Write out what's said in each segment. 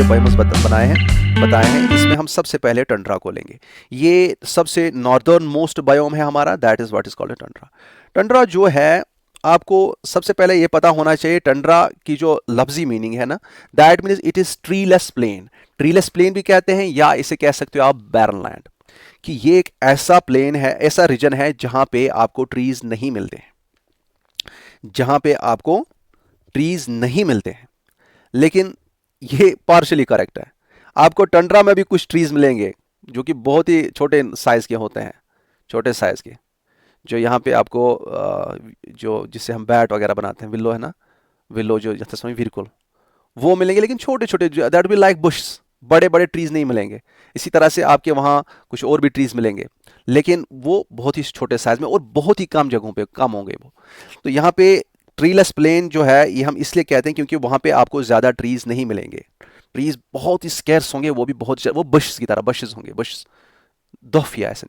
Biomes बताए हैं। इसमें हम सबसे पहले टंड्रा को लेंगे। ये सबसे नॉर्दर्न मोस्ट बायोम है हमारा, that is what is called Tundra. Tundra जो है, आपको सबसे पहले ये पता होना चाहिए टंड्रा की जो लफ्जी मीनिंग है ना, that means it is treeless plain. Treeless plain भी कहते हैं, या इसे कह सकते हो आप बैरन लैंड, कि ये एक ऐसा प्लेन है, ऐसा रीजन है जहां पे आपको ट्रीज नहीं मिलते हैं, जहां पे आपको ट्रीज नहीं मिलते हैं। लेकिन ये पार्शली करेक्ट है। आपको टंड्रा में भी कुछ ट्रीज मिलेंगे जो कि बहुत ही छोटे साइज के होते हैं, छोटे साइज के, जो यहाँ पे आपको जो जिससे हम बैट वगैरह बनाते हैं, विल्लो है ना, विल्लो जो तस्वीर विरकुल, वो मिलेंगे, लेकिन छोटे छोटे, दैट बी लाइक बुश, बड़े बड़े ट्रीज नहीं मिलेंगे। इसी तरह से आपके वहाँ कुछ और भी ट्रीज मिलेंगे, लेकिन वो बहुत ही छोटे साइज में और बहुत ही कम जगहों पे कम होंगे वो। तो यहाँ पे ट्रीलेस प्लेन जो है, ये हम इसलिए कहते हैं क्योंकि वहाँ पे आपको ज़्यादा ट्रीज नहीं मिलेंगे। ट्रीज बहुत ही स्केर्स होंगे, वो भी बहुत, वो बुश की तरह बुशेस होंगे, बुश दोफिया ऐसे,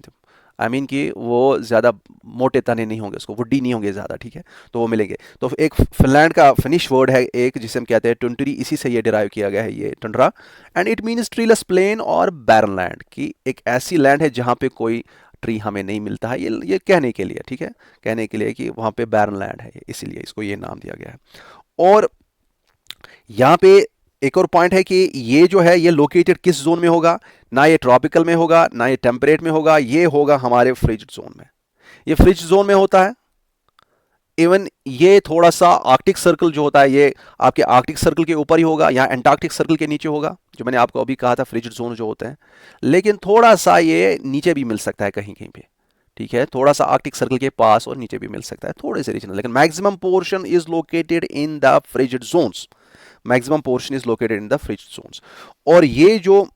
आई मीन कि वो ज़्यादा मोटे तने नहीं होंगे, उसको वुडी नहीं होंगे ज़्यादा, ठीक है, तो वो मिलेंगे। तो एक फिनलैंड का फिनिश वर्ड है एक, जिसे हम कहते हैं टुंटरी, इसी से ये डिराइव किया गया है ये tundra, and it means treeless plain और बैरन लैंड, की एक ऐसी लैंड है जहाँ पे कोई ट्री हमें नहीं मिलता है। ये कहने के लिए, ठीक है, कहने के लिए कि वहाँ पे बैरन लैंड है, इसीलिए इसको ये नाम दिया गया है। और यहाँ पे एक और पॉइंट है कि ये जो है, ये लोकेटेड किस जोन में होगा, ना ये ट्रॉपिकल में होगा, ना ये टेम्परेट में होगा, ये होगा हमारे फ्रिज जोन में। ये फ्रिज जोन में होता है। इवन ये थोड़ा सा आर्कटिक सर्कल जो होता है, ये आपके आर्कटिक सर्कल के ऊपर ही होगा, या एंटार्कटिक सर्कल के नीचे होगा, जो मैंने आपको अभी कहा था फ्रिज जोन जो होते हैं। लेकिन थोड़ा सा ये नीचे भी मिल सकता है कहीं कहीं पे, ठीक है, थोड़ा सा आर्कटिक सर्कल के पास और नीचे भी मिल सकता है, थोड़े से रीजन, लेकिन maximum portion is located in the frigid zones. Maximum portion is located in the frigid zones. और ये जो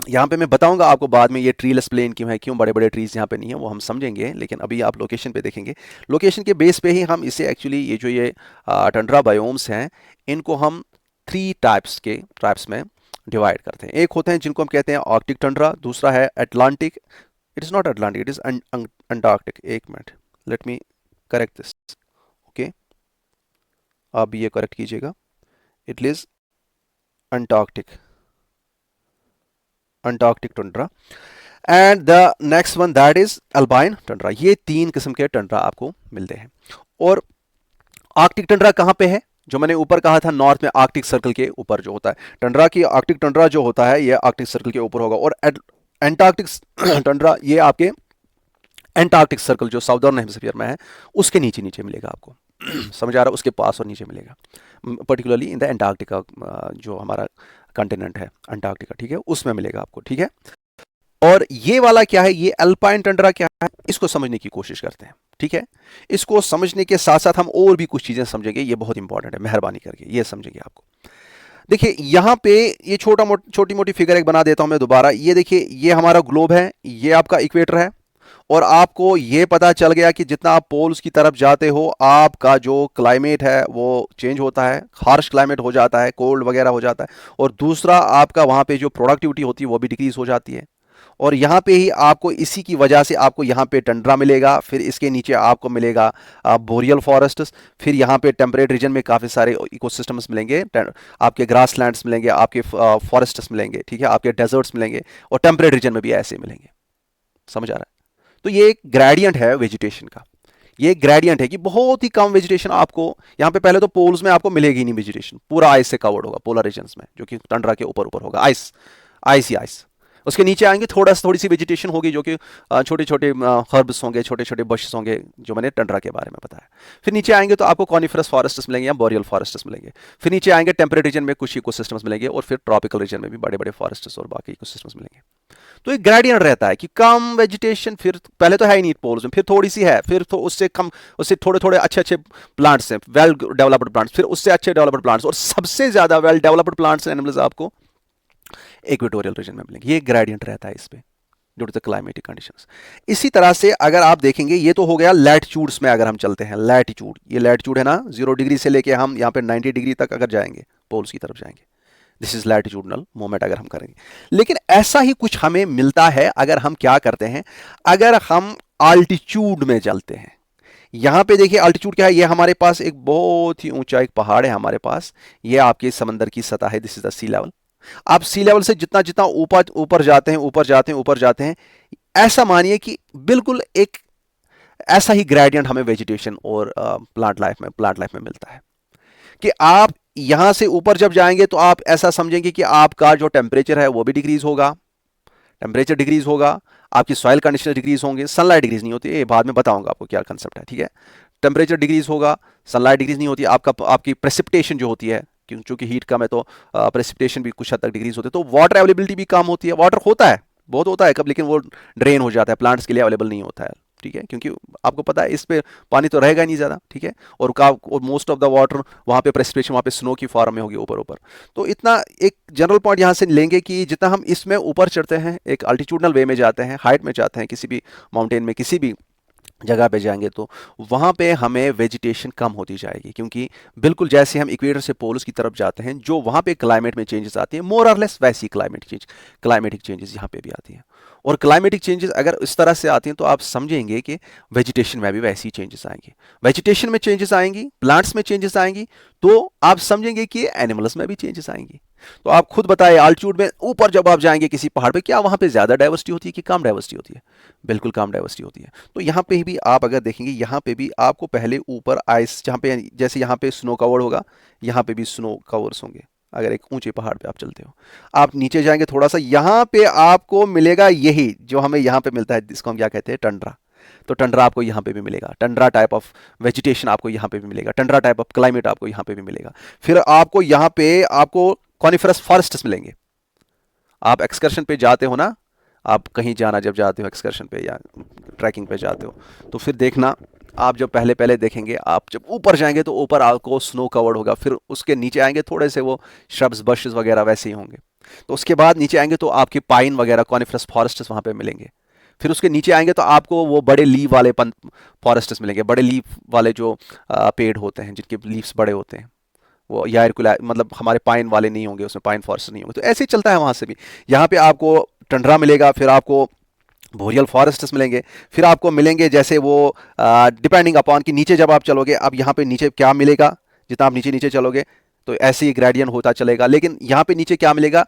यहाँ पे मैं बताऊंगा आपको बाद में, ये ट्रीलेस प्लेन क्यों है, क्यों बड़े बड़े ट्रीज यहाँ पे नहीं है, वो हम समझेंगे, लेकिन अभी आप लोकेशन पे देखेंगे। लोकेशन के बेस पे ही हम इसे एक्चुअली, ये जो ये टंड्रा बायोम्स हैं, इनको हम 3 टाइप्स में डिवाइड करते हैं। एक होते हैं जिनको हम कहते हैं आर्कटिक टंड्रा, दूसरा है Atlantic, it is not Atlantic, it is Antarctic. एक minute, let me correct this, okay, आप भी ये करेक्ट कीजिएगा, it is Antarctic tundra, and the next one that is alpine tundra. ये 3 किस्म के टंड्रा आपको मिलते हैं। और आर्कटिक टंड्रा कहाँ पे है, जो मैंने ऊपर कहा था, नॉर्थ में आर्कटिक सर्कल के ऊपर जो होता है टंड्रा की, आर्कटिक टंड्रा जो होता है ये आर्कटिक सर्कल के ऊपर होगा। और एंटार्कटिक टंड्रा ये आपके एंटार्कटिक सर्कल जो साउदर्न हेमिस्फीयर में है उसके नीचे नीचे मिलेगा आपको। समझ आ रहा है, उसके पास और नीचे मिलेगा, पर्टिकुलरली इन द एंटार्क्टिका, जो हमारा कंटिनेंट है अंटार्कटिका, ठीक है, उसमें मिलेगा आपको, ठीक है। और ये वाला क्या है, ये अल्पाइन टंड्रा क्या है, इसको समझने की कोशिश करते हैं, ठीक है। इसको समझने के साथ साथ हम और भी कुछ चीजें समझेंगे, ये बहुत इंपॉर्टेंट है, मेहरबानी करके ये समझेंगे आपको। देखिए यहाँ पे ये छोटी मोटी फिगर एक बना देता हूं मैं दोबारा। ये देखिए, ये हमारा ग्लोब है, ये आपका इक्वेटर है, और आपको ये पता चल गया कि जितना आप पोल्स की तरफ जाते हो, आपका जो क्लाइमेट है वो चेंज होता है, हार्श क्लाइमेट हो जाता है, कोल्ड वगैरह हो जाता है। और दूसरा, आपका वहाँ पे जो प्रोडक्टिविटी होती है वो भी डिक्रीज हो जाती है। और यहाँ पे ही आपको, इसी की वजह से आपको यहाँ पे टंड्रा मिलेगा, फिर इसके नीचे आपको मिलेगा बोरियल फॉरेस्ट्स, फिर यहाँ पे टेम्परेट रीजन में काफ़ी सारे इकोसिस्टम्स मिलेंगे, आपके ग्रास लैंड्स मिलेंगे, आपके फॉरेस्ट्स मिलेंगे, ठीक है, आपके डेजर्ट्स मिलेंगे, और टेम्परेट रीजन में भी ऐसे मिलेंगे। समझ आ रहा है? तो ये एक ग्रेडियंट है वेजिटेशन का। ये एक ग्रेडियंट है कि बहुत ही कम वेजिटेशन आपको यहाँ पे, पहले तो पोल्स में आपको मिलेगी नहीं वेजिटेशन, पूरा आइस से कवर्ड होगा पोलर रीजन्स में, जो कि टंड्रा के ऊपर ऊपर होगा, आइस, आइस ही आइस। उसके नीचे आएंगे थोड़ी सी वेजिटेशन होगी, जो कि छोटे छोटे हर्ब्स होंगे, छोटे छोटे बशेस होंगे, जो मैंने टंड्रा के बारे में बताया। फिर नीचे आएंगे तो आपको कॉनिफरस फॉरेस्ट्स मिलेंगे या बोरियल फॉरेस्ट्स मिलेंगे। फिर नीचे आएंगे टेम्परेट रीजन में कुछ इकोसिस्टम्स मिलेंगे, और फिर ट्रॉपिकल रीजन में भी बड़े बड़े फॉरेस्ट्स और बाकी इकोसिस्टम्स मिलेंगे। तो एक ग्रेडियंट रहता है कि कम वेजिटेशन, फिर पहले तो है ही नहीं पोल्स में, फिर थोड़ी सी है, फिर तो उससे कम, उससे थोड़े थोड़े अच्छे अच्छे प्लांट्स हैं, वेल डेवलप्ड प्लांट्स, फिर उससे अच्छे डेवलप्ड प्लांट्स, और सबसे ज्यादा well developed plants and animals आपको इक्वेटोरियल रीजन में मिलेंगे। ये ग्रेडियंट रहता है इस पे, due to the climatic conditions. इसी तरह से अगर आप देखेंगे, ये तो हो गया लैटिट्यूड्स में, अगर हम चलते हैं लैटिट्यूड, ये लैटिट्यूड है ना, 0 डिग्री से लेके हम यहाँ पे 90 डिग्री तक अगर जाएंगे, पोल्स की तरफ जाएंगे, दिस इज लैटिट्यूडनल मूवमेंट अगर हम करेंगे। लेकिन ऐसा ही कुछ हमें मिलता है अगर हम क्या करते हैं, अगर हम आल्टीट्यूड में चलते हैं। यहां पे देखिए आल्टीट्यूड क्या है, ये हमारे पास एक बहुत ही ऊंचा एक पहाड़ है हमारे पास, ये आपके समंदर की सतह है, this is the sea level, आप सी लेवल से जितना जितना ऊपर ऊपर जाते हैं, ऊपर जाते हैं, ऊपर जाते हैं, ऐसा मानिए कि बिल्कुल एक ऐसा ही ग्रेडियंट हमें वेजिटेशन और प्लांट लाइफ में मिलता है कि आप यहां से ऊपर जब जाएंगे तो आप ऐसा समझेंगे कि आपका जो टेम्परेचर है वो भी डिक्रीज होगा, टेम्परेचर डिक्रीज होगा, आपकी सॉइल कंडीशन डिक्रीज होंगे, सनलाइट डिक्रीज नहीं होती, ये बाद में बताऊंगा आपको क्या कंसेप्ट है, ठीक है। टेम्परेचर डिक्रीज होगा, सनलाइट डिक्रीज नहीं होती, आपकी प्रेसिपिटेशन जो होती है, क्योंकि हीट कम है तो प्रेसिपिटेशन भी कुछ हद तक डिक्रीज होती है, तो वाटर अवेलेबिलिटी भी कम होती है। वाटर होता है, बहुत होता है कब, लेकिन वो ड्रेन हो जाता है, प्लांट्स के लिए अवेलेबल नहीं होता है, ठीक है, क्योंकि आपको पता है इस पे पानी तो रहेगा नहीं ज़्यादा, ठीक है, और मोस्ट ऑफ द वाटर वहाँ पे प्रेसिपिटेशन वहाँ पे स्नो की फॉर्म में होगी ऊपर ऊपर। तो इतना एक जनरल पॉइंट यहाँ से लेंगे कि जितना हम इसमें ऊपर चढ़ते हैं, एक अल्टीट्यूडनल वे में जाते हैं, हाइट में जाते हैं, किसी भी माउंटेन में किसी भी जगह पे जाएंगे, तो वहाँ पे हमें वेजिटेशन कम होती जाएगी, क्योंकि बिल्कुल जैसे हम इक्वेटर से पोल्स की तरफ जाते हैं, जो वहाँ पे क्लाइमेट में चेंजेस आती हैं, मोर और लेस वैसी क्लाइमेटिक चेंजेस यहाँ पे भी आती हैं। और क्लाइमेटिक चेंजेस अगर इस तरह से आती हैं तो आप समझेंगे कि वेजिटेशन में भी वैसी चेंजेस आएंगी, वेजिटेशन में चेंजेस आएंगी, प्लांट्स में चेंजेस आएंगी, तो आप समझेंगे कि एनिमल्स में भी चेंजेस आएंगी। तो आप खुद बताएं, आल्टीट्यूड में ऊपर जब आप जाएंगे किसी पहाड़ पे, क्या वहाँ पे ज़्यादा डाइवर्सिटी होती है कि कम डाइवर्सिटी होती है? बिल्कुल कम डाइवर्सिटी होती है। तो यहाँ पे भी आप अगर देखेंगे, यहाँ पे भी आपको पहले ऊपर आइस, जहाँ पे जैसे यहाँ पे स्नो कवर्ड होगा, यहाँ पे भी स्नो कवर्स होंगे। अगर एक ऊंचे पहाड़ पे आप चलते हो, आप नीचे जाएंगे थोड़ा सा, यहाँ पे आपको मिलेगा यही जो हमें यहाँ पे मिलता है, जिसको हम क्या कहते हैं, टंड्रा। तो टंड्रा आपको यहाँ पे भी मिलेगा, टंड्रा टाइप ऑफ वेजिटेशन आपको यहाँ पे भी मिलेगा, टंड्रा टाइप ऑफ क्लाइमेट आपको यहाँ पे भी मिलेगा। फिर आपको यहाँ पे आपको कॉनिफरस फॉरेस्ट्स मिलेंगे। आप एक्सकर्शन पे जाते हो ना, आप कहीं जाना जब जाते हो एक्सकर्शन पे या ट्रैकिंग पे जाते हो, तो फिर देखना, आप जब पहले पहले देखेंगे, आप जब ऊपर जाएंगे तो ऊपर आपको स्नो कवर्ड होगा, फिर उसके नीचे आएंगे थोड़े से वो श्रब्स बशेस वगैरह वैसे ही होंगे। तो उसके बाद नीचे आएंगे तो आपकी पाइन वगैरह कॉनिफरस फॉरेस्ट्स वहाँ पे मिलेंगे। फिर उसके नीचे आएंगे तो आपको वो बड़े लीव वाले फॉरेस्ट्स मिलेंगे, बड़े लीफ वाले जो पेड़ होते हैं जिनके लीव्स बड़े होते हैं, वो यारकुला, मतलब हमारे पाइन वाले नहीं होंगे, उसमें पाइन फॉरेस्ट नहीं होंगे। तो ऐसे ही चलता है वहाँ से भी। यहाँ पे आपको टंड्रा मिलेगा, फिर आपको बोरियल फॉरेस्ट्स मिलेंगे, फिर आपको मिलेंगे जैसे वो डिपेंडिंग अपॉन कि नीचे जब आप चलोगे, अब यहाँ पे नीचे क्या मिलेगा, जितना आप नीचे नीचे चलोगे तो ऐसे ही ग्रेडियंट होता चलेगा। लेकिन यहाँ पे नीचे क्या मिलेगा,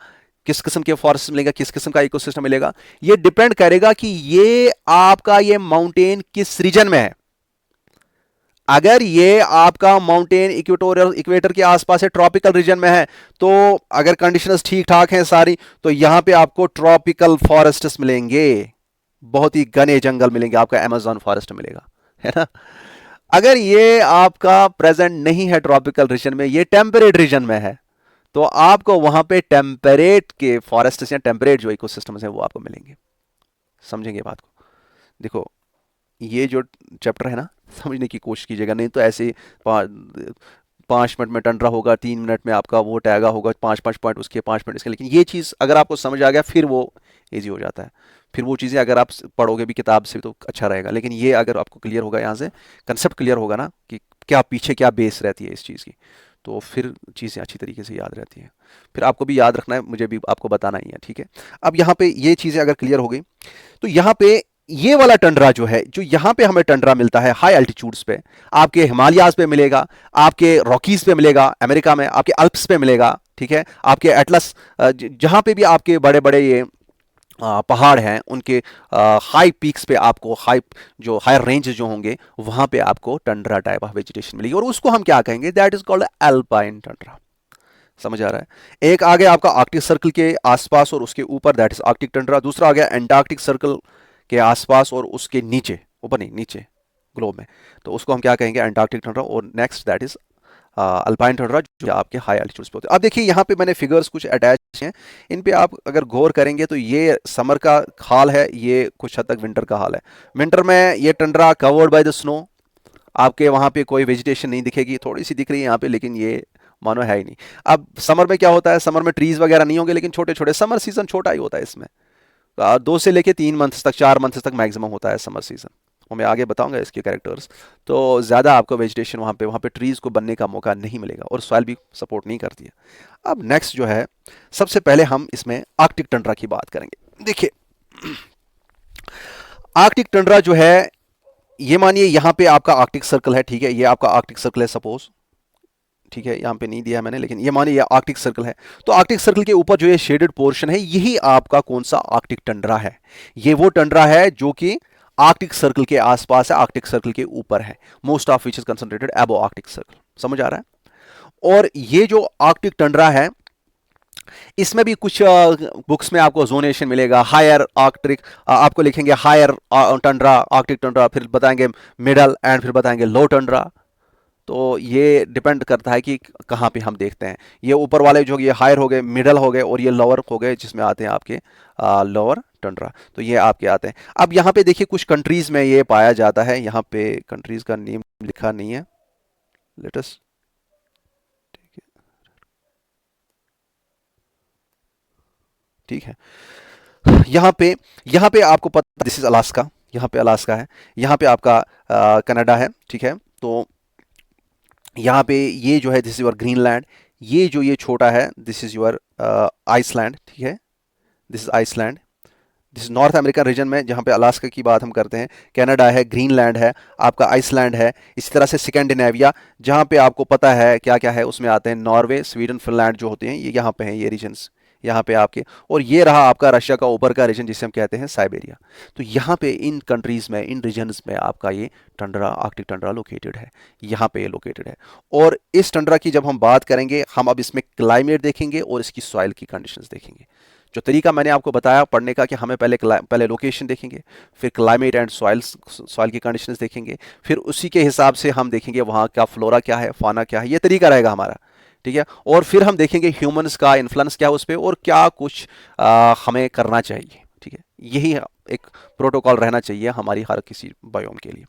किस किस्म के फॉरेस्ट मिलेगा, किस किस्म का इकोसिस्टम मिलेगा, ये डिपेंड करेगा कि ये आपका ये माउंटेन किस रीजन में है। अगर ये आपका माउंटेन इक्वेटर के आसपास है, ट्रॉपिकल रीजन में है, तो अगर कंडीशंस ठीक ठाक हैं सारी, तो यहां पे आपको ट्रॉपिकल फॉरेस्ट्स मिलेंगे, बहुत ही घने जंगल मिलेंगे, आपका अमेज़न फॉरेस्ट मिलेगा, है ना। अगर ये आपका प्रेजेंट नहीं है ट्रॉपिकल रीजन में, ये टेम्परेट रीजन में है, तो आपको वहां पे टेम्परेट के फॉरेस्ट या टेम्परेट जो इकोसिस्टम्स हैं वो आपको मिलेंगे। समझेंगे बात को? देखो, ये जो चैप्टर है ना, समझने की कोशिश कीजिएगा, नहीं तो ऐसे 5 मिनट में टंडरा होगा, 3 मिनट में आपका वो टैगा होगा, 5-5 पॉइंट उसके, 5 मिनट इसके। लेकिन ये चीज़ अगर आपको समझ आ गया, फिर वो ईजी हो जाता है। फिर वो चीज़ें अगर आप पढ़ोगे भी किताब से तो अच्छा रहेगा, लेकिन ये अगर आपको क्लियर होगा, यहाँ से कंसेप्ट क्लियर होगा ना कि क्या पीछे क्या बेस रहती है इस चीज़ की, तो फिर चीज़ें अच्छी तरीके से याद रहती हैं। फिर आपको भी याद रखना है, मुझे भी आपको बताना ही है, ठीक है। अब यहाँ पे ये चीज़ें अगर क्लियर हो गई, तो यहाँ पे ये वाला टंड्रा जो है, जो यहाँ पे हमें टंड्रा मिलता है हाई एल्टीट्यूड्स पे, आपके हिमालयाज पे मिलेगा, आपके रॉकीज पे मिलेगा अमेरिका में, आपके अल्प्स पे मिलेगा, ठीक है, आपके एटलस, जहाँ पे भी आपके बड़े बड़े ये पहाड़ हैं, उनके हाई पीक्स पे आपको जो हायर रेंज जो होंगे, वहां पे आपको टंड्रा टाइप ऑफ वेजिटेशन मिलेगी, और उसको हम क्या कहेंगे, that is called alpine Tundra. समझ आ रहा है? एक आ गया आपका आर्कटिक सर्कल के आसपास और उसके ऊपर, दैट इज आर्कटिक टंड्रा। दूसरा आ गया एंटार्कटिक सर्कल के आसपास और उसके नीचे, ऊपर नहीं नीचे ग्लोब में, तो उसको हम क्या कहेंगे, एंटार्कटिक टंड्रा। और next that is alpine Tundra, जो आपके हाई एल्टीट्यूड्स पे होते हैं। अब देखिए यहाँ पे मैंने फिगर्स कुछ अटैच हैं, इन पे आप अगर गौर करेंगे तो ये समर का हाल है, ये कुछ हद तक विंटर का हाल है। विंटर में ये Tundra covered by the snow, आपके वहाँ पे कोई वेजिटेशन नहीं दिखेगी, थोड़ी सी दिख रही है यहाँ पे, लेकिन ये मानो है ही नहीं। अब समर में क्या होता है, समर में ट्रीज वगैरह नहीं होंगे, लेकिन छोटे छोटे, समर सीजन छोटा ही होता है इसमें, 2 से लेके 3 मंथ्स तक, 4 मंथ्स तक मैक्सिमम होता है समर सीजन, और मैं आगे बताऊंगा इसके कैरेक्टर्स। तो ज़्यादा आपको वेजिटेशन वहाँ पे ट्रीज़ को बनने का मौका नहीं मिलेगा, और सॉइल भी सपोर्ट नहीं करती है। अब नेक्स्ट जो है, सबसे पहले हम इसमें आर्कटिक टंड्रा की बात करेंगे। देखिए, आर्कटिक टंड्रा जो है, ये मानिए यहाँ पे आपका आर्कटिक सर्कल है, ठीक है, ये आपका आर्कटिक सर्कल है सपोज, ठीक है, यहाँ पे नहीं दिया मैंने, लेकिन ये मानिए ये आर्कटिक सर्कल है। तो आर्कटिक सर्कल के ऊपर जो ये शेडेड पोर्शन है, यही आपका कौन सा आर्कटिक टंड्रा है। ये वो टंड्रा है जो कि आर्कटिक सर्कल के आसपास है, आर्कटिक सर्कल के ऊपर है, most of which is concentrated above Arctic circle. समझ आ रहा है। और ये जो आर्कटिक टंड्रा है, इसमें भी कुछ बुक्स में आपको जोनेशन मिलेगा। हायर आर्कटिक, आपको लिखेंगे हायर टंड्रा, आर्कटिक टंड्रा, फिर बताएंगे मिडल, एंड फिर बताएंगे लो टंड्रा। तो ये डिपेंड करता है कि कहाँ पे हम देखते हैं। ये ऊपर वाले जो ये हायर हो गए, मिडल हो गए, और ये लोअर हो गए जिसमें आते हैं आपके लोअर टंड्रा। तो ये आपके आते हैं। अब यहाँ पे देखिए कुछ कंट्रीज में ये पाया जाता है। यहाँ पे कंट्रीज का नेम लिखा नहीं है, लेटेस्ट, ठीक है। यहाँ पे आपको पता, दिस इज अलास्का, यहाँ पे अलास्का है, यहाँ पे आपका कनाडा है, ठीक है। तो यहाँ पे ये जो है दिस इज योर ग्रीनलैंड, ये जो ये छोटा है दिस इज योर आइसलैंड, ठीक है, this is Iceland. This is North American region में, जहाँ पे अलास्का की बात हम करते हैं, कनाडा है, ग्रीनलैंड है, आपका आइसलैंड है। इसी तरह से स्कैंडिनेविया, जहाँ पे आपको पता है क्या क्या है, उसमें आते हैं नॉर्वे, स्वीडन, फिनलैंड जो होते हैं, ये यहाँ पे हैं, ये रीजन्स यहाँ पे आपके। और ये रहा आपका रशिया का ऊपर का रीजन जिसे हम कहते हैं साइबेरिया। तो यहाँ पे इन कंट्रीज में, इन रीजन्स में आपका ये टंड्रा, आर्कटिक टंड्रा लोकेटेड है, यहाँ पे ये लोकेटेड है। और इस टंड्रा की जब हम बात करेंगे, हम अब इसमें क्लाइमेट देखेंगे और इसकी सॉइल की कंडीशंस देखेंगे। जो तरीका मैंने आपको बताया पढ़ने का कि हमें पहले लोकेशन देखेंगे, फिर क्लाइमेट एंड सॉइल की कंडीशंस देखेंगे, फिर उसी के हिसाब से हम देखेंगे वहाँ का फ्लोरा क्या है, फाना क्या है, ये तरीका रहेगा हमारा, ठीक है। और फिर हम देखेंगे ह्यूमंस का इन्फ्लुएंस क्या है उस पर, और क्या कुछ हमें करना चाहिए, ठीक है। यही एक प्रोटोकॉल रहना चाहिए हमारी हर किसी बायोम के लिए।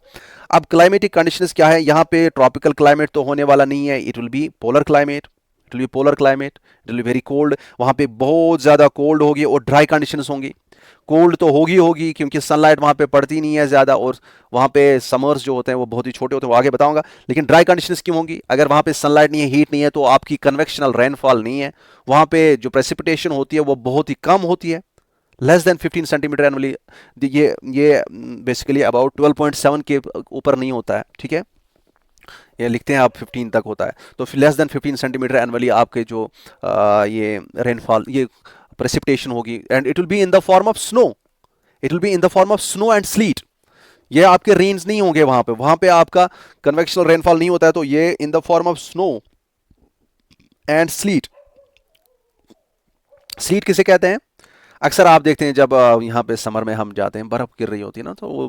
अब क्लाइमेटिक कंडीशंस क्या है, यहाँ पे ट्रॉपिकल क्लाइमेट तो होने वाला नहीं है, it will B polar climate, it will B polar climate, it will be very cold. वहाँ पे बहुत ज़्यादा कोल्ड होगी और ड्राई कंडीशंस होंगी। कोल्ड तो होगी क्योंकि सनलाइट वहाँ पे पड़ती नहीं है ज़्यादा, और वहाँ पे समर्स जो होते हैं वो बहुत ही छोटे होते हैं, वो आगे बताऊंगा। लेकिन ड्राई कंडीशंस क्यों होंगी, अगर वहाँ पे सनलाइट नहीं है, हीट नहीं है, तो आपकी कन्वेक्शनल रेनफॉल नहीं है, वहाँ पे जो प्रेसिपिटेशन होती है वो बहुत ही कम होती है, लेस देन 15 सेंटीमीटर एनुअली। ये बेसिकली अबाउट 12.7 के ऊपर नहीं होता है, ठीक है। ये लिखते हैं आप 15 तक होता है, तो लेस देन 15 सेंटीमीटर एनुअली आपके जो ये रेनफॉल, ये प्रेसिपिटेशन होगी, and it will be in the form of snow, it will be in the form of snow and slit. ये आपके रेन्स नहीं होंगे वहां पे आपका कन्वेक्शनल रेनफॉल नहीं होता है, तो ये in the form of snow and slit. Slit किसे कहते हैं, अक्सर आप देखते हैं जब यहाँ पे समर में हम जाते हैं, बर्फ़ गिर रही होती है ना, तो वो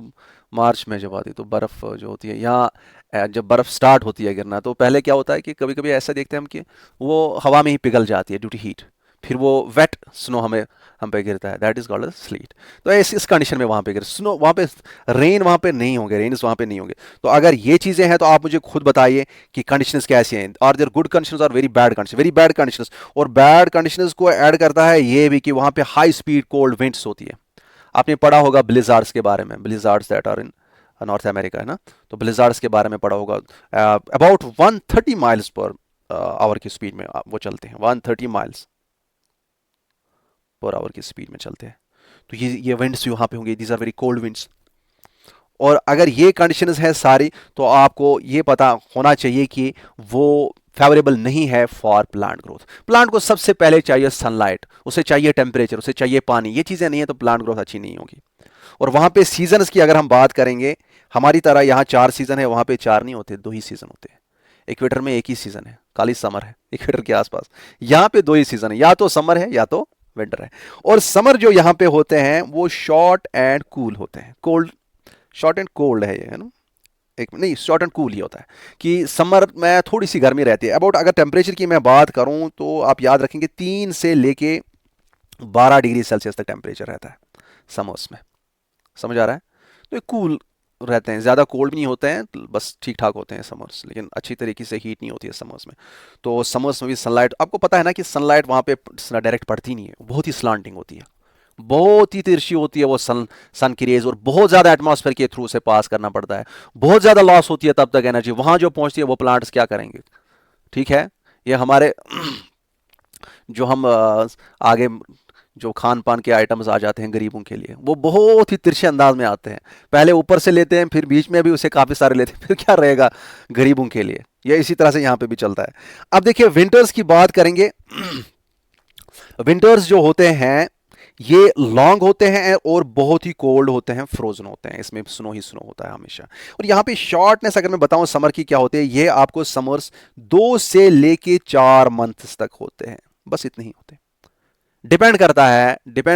मार्च में जब आती है तो बर्फ़ जो होती है यहाँ, जब बर्फ़ स्टार्ट होती है गिरना, तो पहले क्या होता है कि कभी कभी ऐसा देखते हैं हम कि वो हवा में ही पिघल जाती है ड्यू टू हीट, फिर वो वेट स्नो हम पे गिरता है, that is called as sleet. तो इस कंडीशन में वहाँ पे गिर स्नो, वहाँ पे रेन वहाँ पे नहीं होंगे, रेन्स वहाँ पे नहीं होंगे। तो अगर ये चीज़ें हैं तो आप मुझे खुद बताइए कि कंडीशंस कैसी हैं, और देयर गुड कंडीशंस और very bad condition, very bad conditions. और बैड कंडीशंस को ऐड करता है ये भी कि वहाँ पे हाई स्पीड कोल्ड विंड्स होती है। आपने पढ़ा होगा ब्लिजार्ड्स के बारे में, blizzards that are in North America, है ना। तो ब्लिजार्ड्स के बारे में पढ़ा होगा, अबाउट 130 माइल्स पर आवर की स्पीड में वो चलते हैं, 130 माइल्स पर आवर की स्पीड में चलते हैं। तो ये विंड्स यहाँ पे होंगे, these are very cold winds. और अगर ये कंडीशंस हैं सारी, तो आपको ये पता होना चाहिए कि वो फेवरेबल नहीं है फॉर प्लांट ग्रोथ। प्लांट को सबसे पहले चाहिए सनलाइट, उसे चाहिए टेम्परेचर, उसे चाहिए पानी। ये चीज़ें नहीं है तो प्लांट ग्रोथ अच्छी नहीं होगी। और वहाँ पे सीजन्स की अगर हम बात करेंगे, हमारी तरह यहाँ 4 सीजन है, वहाँ पे 4 नहीं होते, 2 ही सीजन होते हैं। इक्वेटर में एक ही सीजन है, खाली समर है इक्वेटर के आसपास। यहाँ पे 2 ही सीजन है, या तो समर है या तो विंटर है। और समर जो यहाँ पे होते हैं वो शॉर्ट एंड कूल होते हैं, कोल्ड, शॉर्ट एंड कोल्ड है ये, है ना। एक नहीं, शॉर्ट एंड कूल ही होता है कि समर में थोड़ी सी गर्मी रहती है। अबाउट अगर टेम्परेचर की मैं बात करूं तो आप याद रखेंगे 3 से लेके 12 डिग्री सेल्सियस तक टेम्परेचर रहता है समर्स में। समझ आ रहा है। तो ये कूल रहते हैं, ज़्यादा कोल्ड भी नहीं होते हैं, बस ठीक ठाक होते हैं समर्स, लेकिन अच्छी तरीके से हीट नहीं होती है समर्स में। तो समर्स में भी सनलाइट, आपको पता है ना कि सनलाइट वहाँ पे डायरेक्ट पड़ती नहीं है, बहुत ही स्लांटिंग होती है, बहुत ही तिरछी होती है वो सन की रेज, और बहुत ज़्यादा एटमॉस्फेयर के थ्रू से पास करना पड़ता है, बहुत ज़्यादा लॉस होती है तब तक एनर्जी। वहाँ जो पहुँचती है वो प्लांट्स क्या करेंगे, ठीक है। ये हमारे जो हम आगे जो खान पान के आइटम्स आ जाते हैं गरीबों के लिए, वो बहुत ही तिरछे अंदाज में आते हैं। पहले ऊपर से लेते हैं, फिर बीच में भी उसे काफ़ी सारे लेते हैं, फिर क्या रहेगा गरीबों के लिए। ये इसी तरह से यहाँ पे भी चलता है। अब देखिए विंटर्स की बात करेंगे। विंटर्स जो होते हैं ये लॉन्ग होते हैं और बहुत ही कोल्ड होते हैं, फ्रोजन होते हैं, इसमें स्नो ही स्नो होता है हमेशा। और यहाँ पे शॉर्टनेस अगर मैं बताऊं समर की क्या होती है, ये आपको समर्स 2 से लेके 4 मंथ्स तक होते हैं, बस इतने ही होते हैं। डिपेंड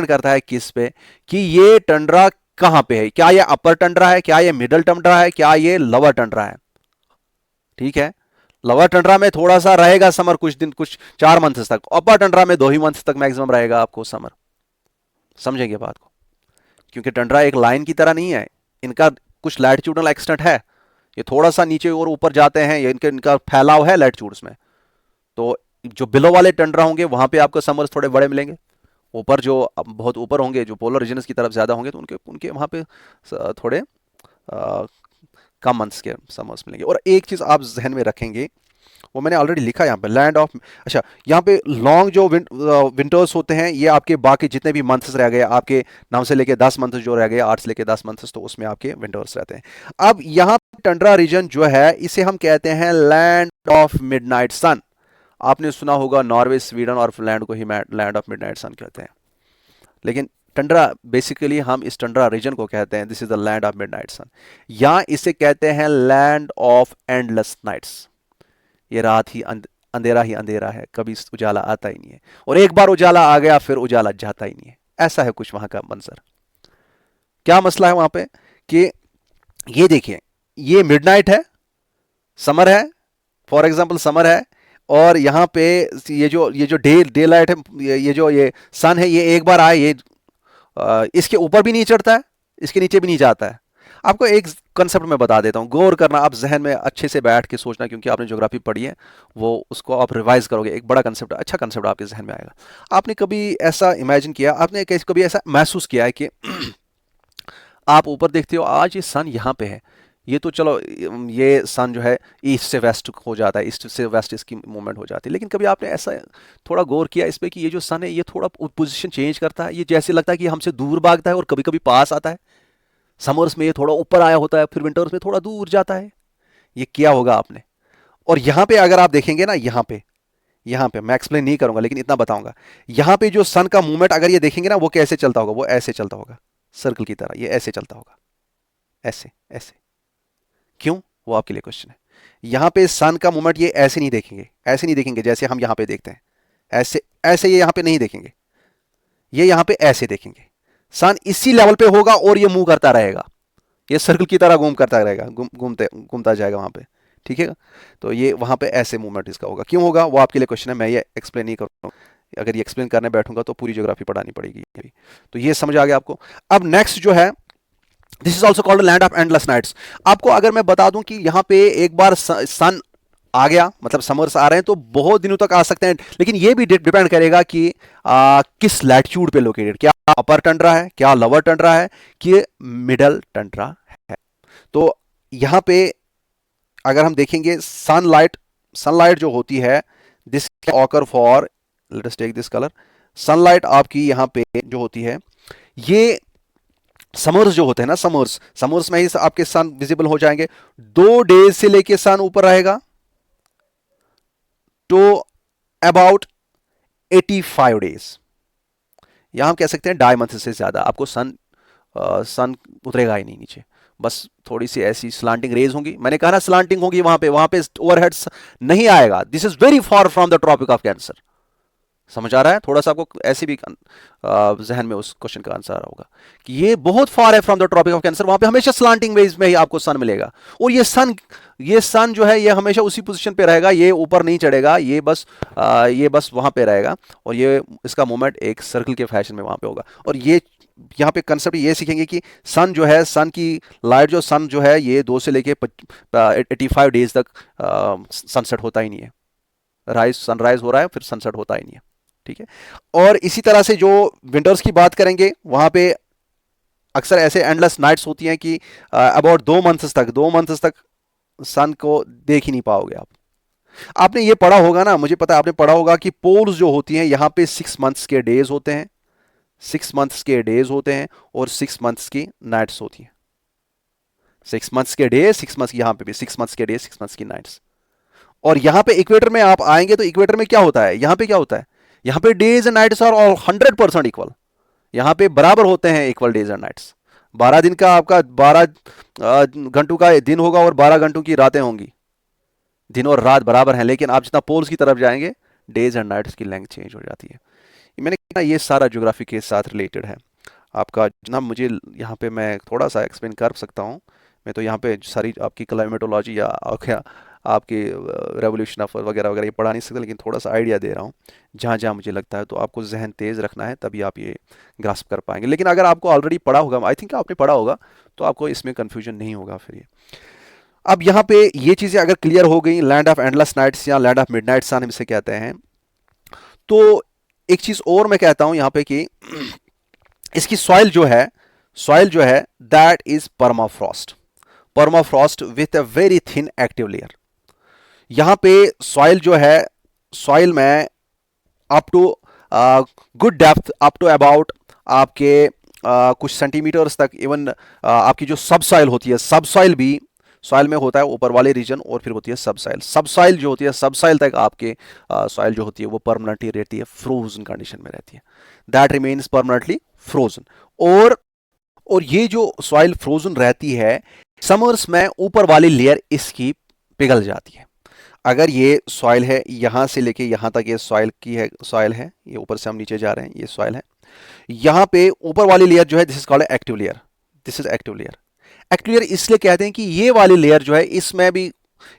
करता है किस पे, कि ये टंड्रा कहां पे है, क्या ये अपर टंड्रा है, क्या ये मिडल टंड्रा है, क्या ये लोअर टंड्रा है। ठीक है, लोअर टंड्रा में थोड़ा सा रहेगा समर, कुछ दिन, कुछ 4 मंथ्स तक। अपर टंड्रा में 2 ही मंथ्स तक मैक्सिमम रहेगा आपको समर। समझेंगे बात को, क्योंकि टंड्रा एक लाइन की तरह नहीं है, इनका कुछ लैटिट्यूडनल एक्सटेंट है, ये थोड़ा सा नीचे और ऊपर जाते हैं, ये इनका फैलाव है लैटिट्यूड्स में। तो जो बिलो वाले टंड्रा होंगे वहां पे आपको समर्स थोड़े बड़े मिलेंगे, ऊपर जो बहुत ऊपर होंगे, जो पोलर रीजन्स की तरफ ज़्यादा होंगे, तो उनके उनके वहाँ पे थोड़े कम मंथ्स के समर्स मिलेंगे। और एक चीज़ आप जहन में रखेंगे, वो मैंने ऑलरेडी लिखा है यहाँ पे, लैंड ऑफ, अच्छा यहाँ पे लॉन्ग जो विंटर्स होते हैं, ये आपके बाकी जितने भी मंथ्स रह गए आपके 9 से लेके 10 मंथ्स जो रह गए, 8 से लेके 10 मंथ्स, तो उसमें आपके विंटर्स रहते हैं। अब यहाँ टंड्रा रीजन जो है इसे हम कहते हैं लैंड ऑफ मिडनाइट सन। आपने सुना होगा नॉर्वे, स्वीडन और फिनलैंड को ही लैंड ऑफ मिडनाइट सन कहते हैं, लेकिन टंड्रा बेसिकली हम इस टंड्रा रीजन को कहते हैं this is the land of midnight sun, या इसे कहते हैं लैंड ऑफ एंडलेस नाइट्स। ये रात ही अंधेरा है, कभी उजाला आता ही नहीं है, और एक बार उजाला आ गया फिर उजाला जाता ही नहीं है। ऐसा है कुछ वहां का मंजर। क्या मसला है वहां पे, कि ये देखिए, ये मिडनाइट है, समर है, फॉर एग्जांपल समर है, और यहाँ पे ये जो डे लाइट है, ये जो ये सन है, ये एक बार आए, ये इसके ऊपर भी नहीं चढ़ता है, इसके नीचे भी नहीं जाता है। आपको एक कंसेप्ट मैं बता देता हूँ, गौर करना, आप जहन में अच्छे से बैठ के सोचना, क्योंकि आपने ज्योग्राफी पढ़ी है, वो उसको आप रिवाइज करोगे, एक बड़ा कंसेप्ट, अच्छा कंसेप्ट आपके जहन में आएगा। आपने कभी ऐसा इमेजिन किया, आपने कभी ऐसा महसूस किया है कि आप ऊपर देखते हो आज ये सन यहाँ पे है, ये तो चलो ये सन जो है ईस्ट से वेस्ट हो जाता है, ईस्ट से वेस्ट इसकी मूवमेंट हो जाती है, लेकिन कभी आपने ऐसा थोड़ा गौर किया इस पे कि ये जो सन है ये थोड़ा पोजीशन चेंज करता है, ये जैसे लगता है कि हमसे दूर भागता है और कभी कभी पास आता है। समर्स में ये थोड़ा ऊपर आया होता है, फिर विंटर्स में थोड़ा दूर जाता है। ये किया होगा आपने। और यहाँ पे अगर आप देखेंगे ना, यहाँ पे मैं एक्सप्लेन नहीं करूंगा, लेकिन इतना बताऊंगा, यहाँ पे जो सन का मूवमेंट अगर ये देखेंगे ना, वो कैसे चलता होगा, वो ऐसे चलता होगा, सर्कल की तरह ये ऐसे चलता होगा, ऐसे ऐसे। क्यों, वो आपके लिए क्वेश्चन है। यहां पे सन का मूवमेंट ये ऐसे नहीं देखेंगे, ऐसे नहीं देखेंगे जैसे हम यहां पे देखते हैं, ऐसे ऐसे ये यहां पे नहीं देखेंगे, ये यहां पे ऐसे देखेंगे। सन इसी लेवल पे होगा और ये मूव करता रहेगा, ये सर्कल की तरह घूम करता रहेगा, घूमता जाएगा वहां पे। ठीक है, तो ये वहां पे ऐसे मूवमेंट इसका होगा। क्यों होगा वो आपके लिए क्वेश्चन है, मैं ये एक्सप्लेन नहीं करूंगा, अगर ये एक्सप्लेन करने बैठूंगा तो पूरी ज्योग्राफी पढ़ानी पड़ेगी। तो ये समझ आ गया आपको। अब नेक्स्ट जो है, this is also called land of endless nights. आपको अगर मैं बता दूं कि यहाँ पे एक बार सन आ गया, मतलब समर्स आ रहे हैं, तो बहुत दिनों तक आ सकते हैं, लेकिन ये भी डिपेंड करेगा कि किस लैटिट्यूड पे लोकेटेड, क्या अपर टंड्रा है, क्या लोअर टंड्रा है, कि मिडल टंड्रा है। तो यहाँ पे अगर हम देखेंगे सनलाइट जो होती है, this occur for, let us take this colour, sunlight आपकी यहाँ पे जो होती है, ये समर्स जो होते हैं ना, समर्स में ही आपके सन विजिबल हो जाएंगे। 2 डेज से लेके सन ऊपर रहेगा तो अबाउट 85 डेज, यहां हम कह सकते हैं 2.5 मंथ से ज्यादा आपको सन उतरेगा ही नहीं नीचे, बस थोड़ी सी ऐसी स्लांटिंग रेज होंगी। मैंने कहा ना स्लांटिंग होगी वहां पे ओवरहेड नहीं आएगा। This is very far from the tropic of cancer. समझ आ रहा है, थोड़ा सा आपको ऐसे भी जहन में उस क्वेश्चन का आंसर होगा कि ये बहुत फार है from the tropic of cancer, वहां पे हमेशा स्लांटिंग वेज में ही आपको सन मिलेगा, और ये सन जो है ये हमेशा उसी पोजीशन पे रहेगा, ये ऊपर नहीं चढ़ेगा, ये बस वहां पे रहेगा, और ये इसका मूवमेंट एक सर्कल के फैशन में वहां पे होगा। और ये यहाँ पे कंसेप्ट ये सीखेंगे कि सन जो है, सन की लाइट सन जो है ये 2 से लेके 85 डेज तक सनसेट होता ही नहीं है, सनराइज हो रहा है फिर सनसेट होता ही नहीं है। ठीक है, और इसी तरह से जो विंटर्स की बात करेंगे, वहां पे अक्सर ऐसे एंडलेस नाइट्स होती हैं कि अबाउट 2 मंथ्स तक सन को देख ही नहीं पाओगे आप। आपने ये पढ़ा होगा ना, मुझे पता है आपने पढ़ा होगा कि पोल्स जो होती हैं यहाँ पे 6 मंथ्स के डेज होते हैं, 6 मंथ्स के डेज होते हैं और 6 मंथ्स की नाइट्स होती हैं। 6 मंथ्स के डे, 6 मंथ्स, यहां पे भी 6 मंथ्स के डे, 6 मंथ्स की नाइट्स। और यहां पे इक्वेटर में आप आएंगे तो इक्वेटर में क्या होता है, यहां पे क्या होता है, यहां पे days and nights are all 100% equal. यहां पे बराबर होते हैं, इक्वल डेज एंड नाइट्स। 12 दिन का आपका 12 घंटों का दिन होगा और 12 घंटों की रातें होंगी। दिन और रात बराबर हैं, लेकिन आप जितना पोल्स की तरफ जाएंगे डेज एंड नाइट्स की लेंथ चेंज हो जाती है। मैंने कहा ये सारा ज्योग्राफी के साथ रिलेटेड है आपका। जनाब मुझे यहाँ पे मैं थोड़ा सा एक्सप्लेन कर सकता हूँ। मैं तो यहाँ पे सारी आपकी क्लाइमेटोलॉजी या क्या आपकी रेवोल्यूशन ऑफ वगैरह वगैरह ये पढ़ा नहीं सकता, लेकिन थोड़ा सा आइडिया दे रहा हूँ जहाँ जहाँ मुझे लगता है। तो आपको जहन तेज़ रखना है, तभी आप ये ग्रास्प कर पाएंगे। लेकिन अगर आपको ऑलरेडी पढ़ा होगा, आई थिंक आपने पढ़ा होगा, तो आपको इसमें कन्फ्यूजन नहीं होगा फिर ये। अब यहाँ पे ये चीज़ें अगर क्लियर हो गई, लैंड ऑफ एंडलेस नाइट्स या लैंड ऑफ मिडनाइट सन हम इसे कहते हैं, तो एक चीज़ और मैं कहता हूँ यहाँ पे कि इसकी सॉइल जो है that is permafrost with a very thin active layer. यहां पे सॉइल जो है, सॉइल में up to good depth, up to about आपके कुछ सेंटीमीटर्स तक, इवन आपकी जो सब सॉइल होती है, सब सॉइल भी सॉइल में होता है ऊपर वाले रीजन, और फिर होती है सब सॉइल। सब सॉइल जो होती है, सब सॉइल तक आपके सॉइल जो होती है वो परमानेंटली रहती है, फ्रोजन कंडीशन में रहती है, दैट रिमेन्स परमानेंटली फ्रोजन। और ये जो सॉइल फ्रोजन रहती है, समर्स में ऊपर वाली लेयर इसकी पिघल जाती है। अगर ये सॉइल है, यहां से लेके यहां तक ये सॉइल है, ये ऊपर से हम नीचे जा रहे हैं, ये सॉइल है। यहां पे ऊपर वाली लेयर जो है, this is called active layer. This is active layer. Active layer इसलिए कहते हैं कि ये वाली लेयर जो है, इसमें भी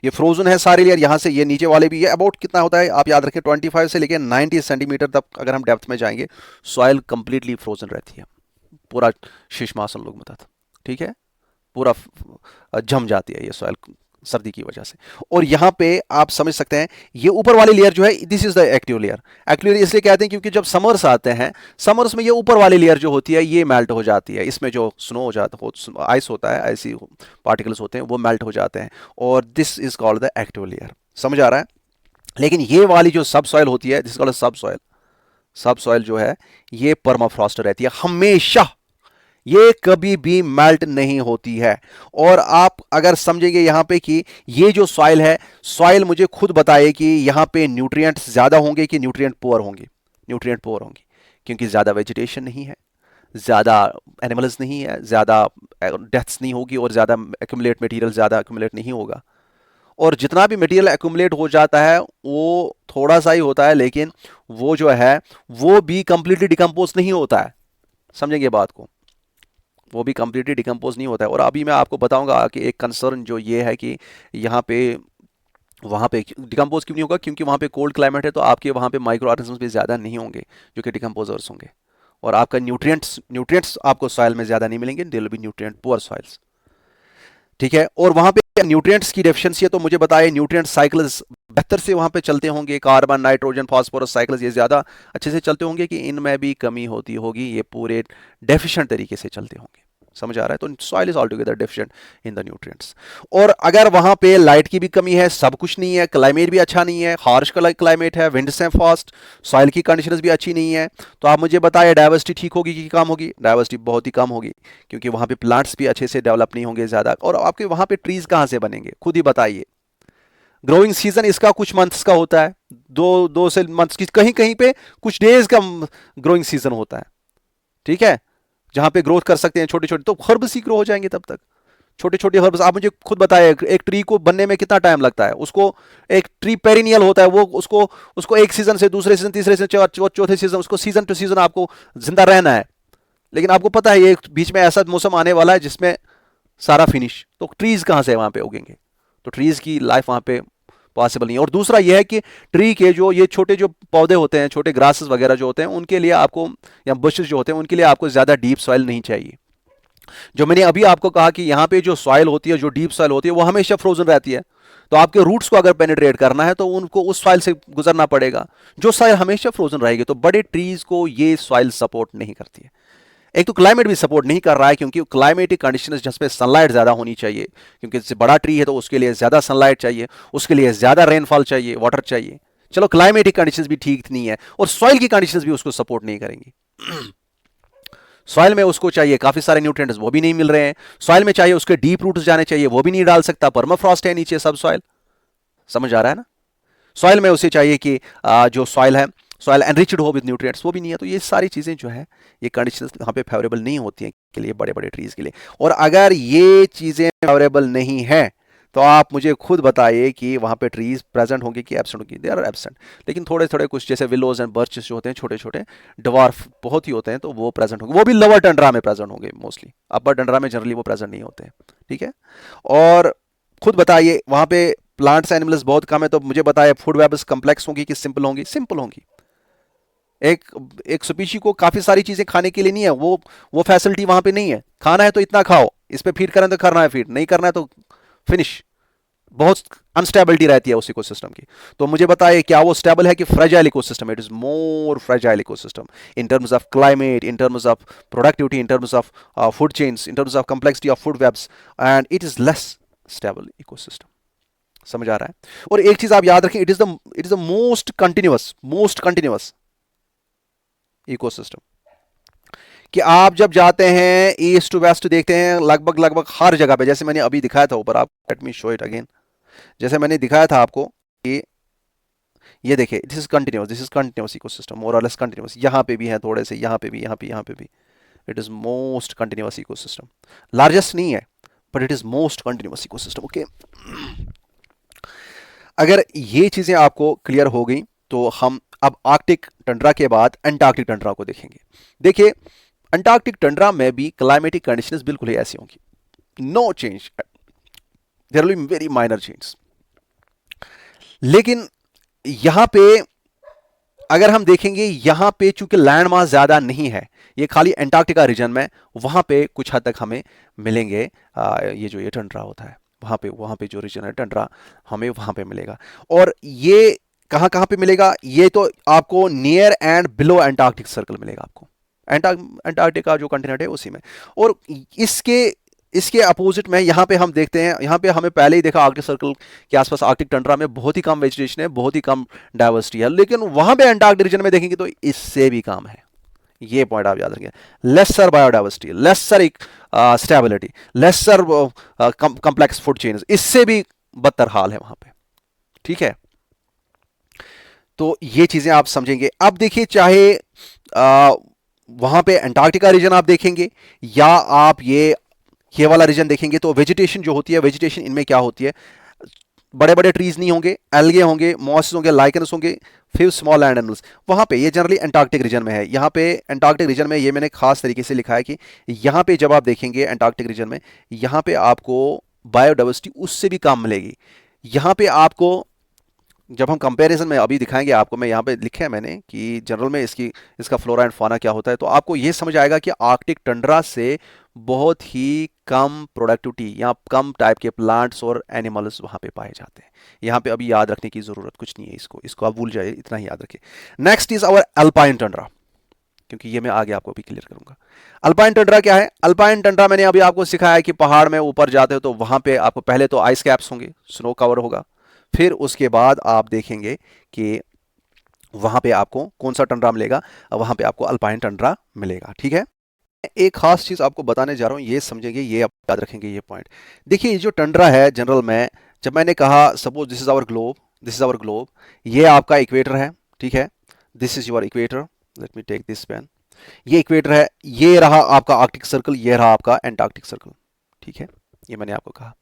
ये फ्रोजन है सारी लेयर, यहां से ये नीचे वाले भी। ये अबाउट कितना होता है आप याद रखें, 25 से लेकर 90 सेंटीमीटर तक अगर हम डेप्थ में जाएंगे, सॉइल कंप्लीटली फ्रोजन रहती है, पूरा शीशमासन लोग बताते, ठीक है, पूरा जम जाती है ये सॉइल सर्दी की वजह से। और यहां पे आप समझ सकते हैं, ये ऊपर वाली लेयर जो है, this is the active layer. Active layer इसलिए कहते हैं क्योंकि जब समर्स आते हैं, समर्स में ये ऊपर वाली लेयर जो होती है ये मेल्ट हो जाती है। इसमें जो स्नो हो जाता है, आइस होता है, ऐसी पार्टिकल्स होते हैं, वो मेल्ट हो जाते हैं, और this is called the active layer. समझ आ रहा है? लेकिन ये वाली जो सब सॉइल होती है, दिस इज कॉल्ड सब सॉइल। सब सॉइल जो है ये परमाफ्रॉस्ट रहती है हमेशा, ये कभी भी मेल्ट नहीं होती है। और आप अगर समझेंगे यहां पे कि ये जो सॉइल है, सॉइल मुझे खुद बताए कि यहां पे न्यूट्रिएंट्स ज्यादा होंगे कि न्यूट्रिएंट पुअर होंगे। न्यूट्रिएंट पुअर होंगे, क्योंकि ज्यादा वेजिटेशन नहीं है, ज्यादा एनिमल्स नहीं है, ज्यादा डेथ्स नहीं होगी, और ज्यादा एक्यूमुलेट मटेरियल ज्यादा एक्यूमुलेट नहीं होगा। और जितना भी मटेरियल एक्यूमुलेट हो जाता है वो थोड़ा सा ही होता है, लेकिन वो जो है वो भी कंप्लीटली डिकम्पोज नहीं होता है। समझेंगे बात को? वो भी कंप्लीटली डिकम्पोज नहीं होता है। और अभी मैं आपको बताऊंगा कि एक कंसर्न जो ये है कि यहाँ पे, वहाँ पे डिकम्पोज क्यों नहीं होगा, क्योंकि वहाँ पे कोल्ड क्लाइमेट है, तो आपके वहाँ पे माइक्रो ऑर्गेनिजम्स भी ज़्यादा नहीं होंगे जो कि डिकम्पोजर्स होंगे, और आपका न्यूट्रिएंट्स आपको सॉइल में ज़्यादा नहीं मिलेंगे, they will be nutrient poor soils, ठीक है। और वहाँ पे न्यूट्रिएंट्स की डेफिशिएंसी है, तो मुझे बताइए न्यूट्रिएंट साइकिल्स बेहतर से वहाँ पे चलते होंगे, कार्बन, नाइट्रोजन, फास्फोरस साइकिल्स ये ज़्यादा अच्छे से चलते होंगे, कि इनमें भी कमी होती होगी, ये पूरे डेफिशिएंट तरीके से चलते होंगे। समझ आ रहा है? तो soil is all together deficient in the nutrients. और अगर वहाँ पे लाइट की भी कमी है, सब कुछ नहीं है, क्लाइमेट भी अच्छा नहीं है, हार्श क्लाइमेट है, विंड्स हैं फास्ट, सॉइल की कंडीशंस भी अच्छी नहीं है, तो आप मुझे बताइए डाइवर्सिटी ठीक होगी कि कम होगी? डाइवर्सिटी बहुत ही कम होगी, क्योंकि वहाँ पे प्लांट्स भी अच्छे से डेवलप नहीं होंगे ज़्यादा। और आपके वहाँ पे ट्रीज कहाँ से बनेंगे, खुद ही बताइए। ग्रोइंग सीजन इसका कुछ मंथ्स का होता है, दो से मंथ्स की, कहीं कहीं पे कुछ डेज का ग्रोइंग सीजन होता है, ठीक है, जहां पे ग्रोथ कर सकते हैं छोटे छोटे, तो हर्ब्स ही ग्रो हो जाएंगे तब तक, छोटे छोटे हर्ब्स। आप मुझे खुद बताइए एक ट्री को बनने में कितना टाइम लगता है? उसको, एक ट्री पेरिनियल होता है, वो उसको एक सीजन से दूसरे सीजन, तीसरे से चौथे सीजन, उसको सीजन टू सीजन आपको जिंदा रहना है। लेकिन आपको पता है ये बीच में ऐसा मौसम आने वाला है जिसमें सारा फिनिश, तो ट्रीज कहां से वहां पे उगेंगे? तो ट्रीज की लाइफ वहां पे पॉसिबल नहीं है। और दूसरा यह है कि ट्री के जो ये छोटे जो पौधे होते हैं, छोटे ग्रासेस वगैरह जो होते हैं, उनके लिए आपको, या बुशेस जो होते हैं, उनके लिए आपको ज़्यादा डीप सॉइल नहीं चाहिए। जो मैंने अभी आपको कहा कि यहाँ पे जो सॉइल होती है, जो डीप सॉइल होती है, वो हमेशा फ्रोजन रहती है, तो आपके रूट्स को अगर पेनिट्रेट करना है तो उनको उस सॉइल से गुजरना पड़ेगा। जो सॉइल हमेशा फ्रोजन रहेगी, तो बड़े ट्रीज को ये सॉइल सपोर्ट नहीं करती है। एक तो क्लाइमेट भी सपोर्ट नहीं कर रहा है, क्योंकि क्लाइमेटिक कंडीशंस जिसमें सनलाइट ज़्यादा होनी चाहिए, क्योंकि इससे बड़ा ट्री है तो उसके लिए ज़्यादा सनलाइट चाहिए, उसके लिए ज़्यादा रेनफॉल चाहिए, वाटर चाहिए। चलो क्लाइमेटिक कंडीशंस भी ठीक नहीं है, और सॉइल की कंडीशंस भी उसको सपोर्ट नहीं करेंगी। सॉइल में उसको चाहिए काफी सारे न्यूट्रिएंट्स, वो भी नहीं मिल रहे हैं। सॉइल में चाहिए उसके डीप रूट्स जाने चाहिए, वो भी नहीं डाल सकता, परमाफ्रॉस्ट है नीचे सब सॉइल। समझ आ रहा है ना? सॉइल में उसे चाहिए कि जो सॉइल है, सॉइल एनरिच्ड हो विद न्यूट्रिएंट्स, वो भी नहीं है। तो ये सारी चीजें जो है, ये कंडीशंस यहाँ पे फेवरेबल नहीं होती हैं के लिए, बड़े बड़े ट्रीज के लिए। और अगर ये चीजें फेवरेबल नहीं है तो आप मुझे खुद बताइए कि वहां पे ट्रीज प्रेजेंट होंगे कि एब्सेंट होंगे? They are absent. लेकिन थोड़े थोड़े कुछ जैसे विलोज एंड बर्चेस जो होते हैं, छोटे छोटे डवार्फ बहुत ही होते हैं, तो वो प्रेजेंट होंगे। वो भी लोअर टंड्रा में प्रेजेंट होंगे मोस्टली, अपर टंड्रा में जनरली वो प्रेजेंट नहीं होते हैं। ठीक है? और खुद बताइए, वहां पे प्लांट्स एनिमल्स बहुत कम है, तो मुझे बताइए फूड वेब्स कम्प्लेक्स होंगी कि सिंपल होंगी? सिंपल होंगी। एक एक स्पीशी को काफी सारी चीजें खाने के लिए नहीं है, वो फैसिलिटी वहां पे नहीं है। खाना है तो इतना खाओ, इस पे फीड करना तो करना है फीड, नहीं करना है तो फिनिश। बहुत अनस्टेबिलिटी रहती है उस इकोसिस्टम की। तो मुझे बताइए, क्या वो स्टेबल है कि fragile ecosystem? It is more fragile ecosystem in terms of climate, in terms of productivity, in terms of food chains, in terms of complexity of food webs, and it is less stable ecosystem. समझ आ रहा है? और एक चीज आप याद रखें, it is the most continuous ecosystem. कि आप जब जाते हैं ईस्ट टू वेस्ट देखते हैं, लगभग लगभग हर जगह पे, जैसे मैंने अभी दिखाया था ऊपर, आप let me show it again. जैसे मैंने दिखाया था आपको कि ये देखिए, दिस इज कंटिन्यूअस इकोसिस्टम, मोर और लेस कंटिन्यूअस। यहाँ पे भी है थोड़े से, यहाँ पे भी, यहाँ पे भी। It is most continuous ecosystem. Largest नहीं है, but it is most continuous ecosystem. Okay, अगर ये चीजें आपको क्लियर हो गई तो हम अब आर्कटिक टंड्रा के बाद अंटार्कटिक टंड्रा को देखेंगे। देखिए, अंटार्कटिक टंड्रा में भी क्लाइमेटिक कंडीशंस बिल्कुल ही ऐसी होंगी, no change, there will be very minor change. लेकिन यहां पे अगर हम देखेंगे, यहां पे चूंकि लैंड मास ज्यादा नहीं है, ये खाली अंटार्कटिका रीजन में, वहां पे कुछ हद तक हमें मिलेंगे ये जो ये टंड्रा होता है, वहां पे जो रीजन है टंड्रा, हमें वहां पे मिलेगा। और ये कहां कहां पे मिलेगा? ये तो आपको near and below Antarctic circle मिलेगा आपको, अंटार्कटिका जो कंटिनेंट है उसी में। और इसके इसके अपोजिट में यहां पे हम देखते हैं, यहां पे हमें पहले ही देखा आर्कटिक सर्कल के आसपास आर्कटिक टंड्रा में बहुत ही कम वेजिटेशन है, बहुत ही कम डाइवर्सिटी है। लेकिन वहां पे अंटार्कटिक रीजन में देखेंगे तो इससे भी कम है। ये पॉइंट आप याद रखेंगे, lesser biodiversity, lesser stability, lesser complex food chains, इससे भी बदतर हाल है वहां पे। ठीक है? तो ये चीजें आप समझेंगे। अब देखिए, चाहे वहां पे अंटार्कटिका रीजन आप देखेंगे या आप ये वाला रीजन देखेंगे, तो वेजिटेशन जो होती है, वेजिटेशन इनमें क्या होती है? बड़े बड़े ट्रीज नहीं होंगे, एल्गे होंगे, मॉस होंगे, लाइकन्स होंगे, फिर स्मॉल लैंड एनिमल्स। वहां पे ये जनरली अंटार्कटिक रीजन में है। यहाँ पे अंटार्कटिक रीजन में ये मैंने खास तरीके से लिखा है कि यहाँ पे जब आप देखेंगे अंटार्कटिक रीजन में, यहाँ पे आपको बायोडाइवर्सिटी उससे भी कम मिलेगी। यहाँ पे आपको, जब हम कंपैरिजन में अभी दिखाएंगे आपको, मैं यहाँ पे लिखे है मैंने कि जनरल में इसका फ्लोरा एंड फाना क्या होता है, तो आपको ये समझ आएगा कि आर्कटिक टंड्रा से बहुत ही कम प्रोडक्टिविटी या कम टाइप के प्लांट्स और एनिमल्स वहाँ पे पाए जाते हैं। यहाँ पे अभी याद रखने की ज़रूरत कुछ नहीं है, इसको आप भूल जाइए, इतना ही याद रखिए। Next is our alpine tundra, क्योंकि ये मैं आगे आपको अभी क्लियर करूंगा। अल्पाइन टंड्रा क्या है? अल्पाइन टंड्रा मैंने अभी आपको सिखाया कि पहाड़ में ऊपर जाते हो तो वहां पे आपको पहले तो आइस कैप्स होंगे, स्नो कवर होगा, फिर उसके बाद आप देखेंगे कि वहां पे आपको कौन सा टंड्रा मिलेगा, वहां पे आपको अल्पाइन टंड्रा मिलेगा। ठीक है? एक खास चीज आपको बताने जा रहा हूं, ये समझेंगे, ये आप याद रखेंगे ये पॉइंट। देखिए, ये जो टंड्रा है जनरल में, जब मैंने कहा suppose this is our globe, this is our globe, ये आपका इक्वेटर है। ठीक है? This is your equator, let me take this pen. ये इक्वेटर है, ये रहा आपका आर्कटिक सर्कल, ये रहा आपका एंटार्कटिक सर्कल। ठीक है? ये मैंने आपको कहा।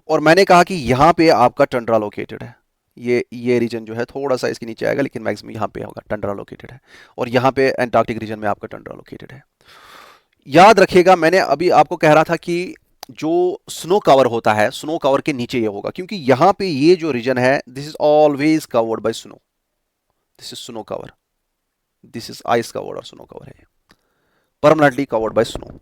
और मैंने कहा कि यहाँ पे आपका टंड्रा लोकेटेड है। ये रीजन जो है थोड़ा सा इसके नीचे आएगा, लेकिन मैक्सिमम यहाँ पे होगा, टंड्रा लोकेटेड है। और यहाँ पे एंटार्कटिक रीजन में आपका टंड्रा लोकेटेड है। याद रखिएगा, मैंने अभी आपको कह रहा था कि जो स्नो कवर होता है, स्नो कवर के नीचे ये होगा, क्योंकि यहाँ पे ये जो रीजन है, this is always covered by snow, this is snow cover, this is ice covered और स्नो कवर है, परमानेंटली कवर्ड बाय स्नो।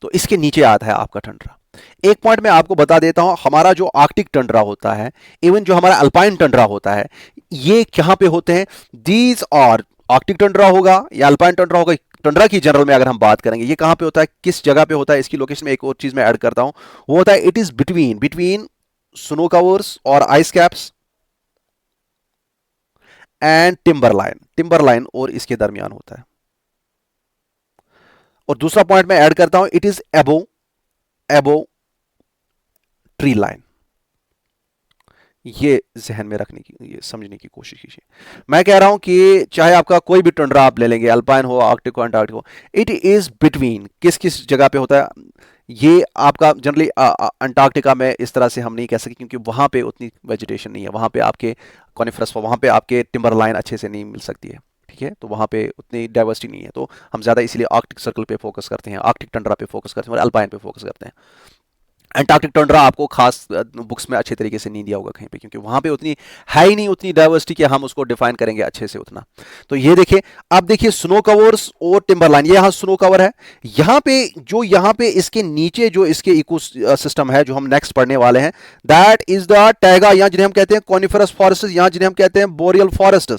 तो इसके नीचे आता है आपका टंड्रा। एक पॉइंट मैं आपको बता देता हूं, हमारा जो आर्कटिक टंड्रा होता है, इवन जो हमारा अल्पाइन टंड्रा होता है, ये कहां पे होते हैं? दीज और आर्कटिक टंड्रा होगा या अल्पाइन टंड्रा होगा, टंड्रा की जनरल में अगर हम बात करेंगे, ये कहां पे होता है, किस जगह पे होता है, इसकी लोकेशन में एक और चीज मैं ऐड करता हूं, वो होता है it is between snow covers और ice caps and timber line और इसके दरमियान होता है। और दूसरा पॉइंट मैं ऐड करता हूं, इट इज एबो ट्री लाइन। ये जहन में रखने की, ये समझने की कोशिश कीजिए। मैं कह रहा हूं कि चाहे आपका कोई भी टुंड्रा आप ले लेंगे, अल्पाइन हो, आर्कटिक हो, अंटार्कटिक हो, इट इज बिटवीन, किस किस जगह पे होता है ये आपका जनरली अंटार्कटिका में इस तरह से हम नहीं कह सकते, क्योंकि वहां पे उतनी वेजिटेशन नहीं है, वहां पे आपके कॉनिफरस, वहां पे आपके टिम्बर लाइन अच्छे से नहीं मिल सकती है, ठीक है, तो वहां पे उतनी डाइवर्सिटी नहीं है, तो हम ज्यादा इसलिए आर्कटिक सर्कल पे फोकस करते हैं, आर्कटिक टंड्रा पे फोकस करते हैं और अल्पाइन पे फोकस करते हैं। एंटार्क्टिक टंड्रा आपको खास बुक्स में अच्छे तरीके से नहीं दिया होगा कहीं पे, क्योंकि वहां पे उतनी है ही नहीं उतनी डाइवर्सिटी कि हम उसको डिफाइन करेंगे अच्छे से उतना। तो ये देखिए, अब देखिए स्नो कवर्स और टिम्बरलाइन, ये यहाँ स्नो कवर है, यहाँ पे इसके नीचे जो इसके इको सिस्टम है जो हम नेक्स्ट पढ़ने वाले हैं, दैट इज द टैगा, यहाँ जिन्हें हम कहते हैं कॉनिफरस फॉरेस्ट, यहाँ जिन्हें हम कहते हैं बोरियल फॉरेस्ट।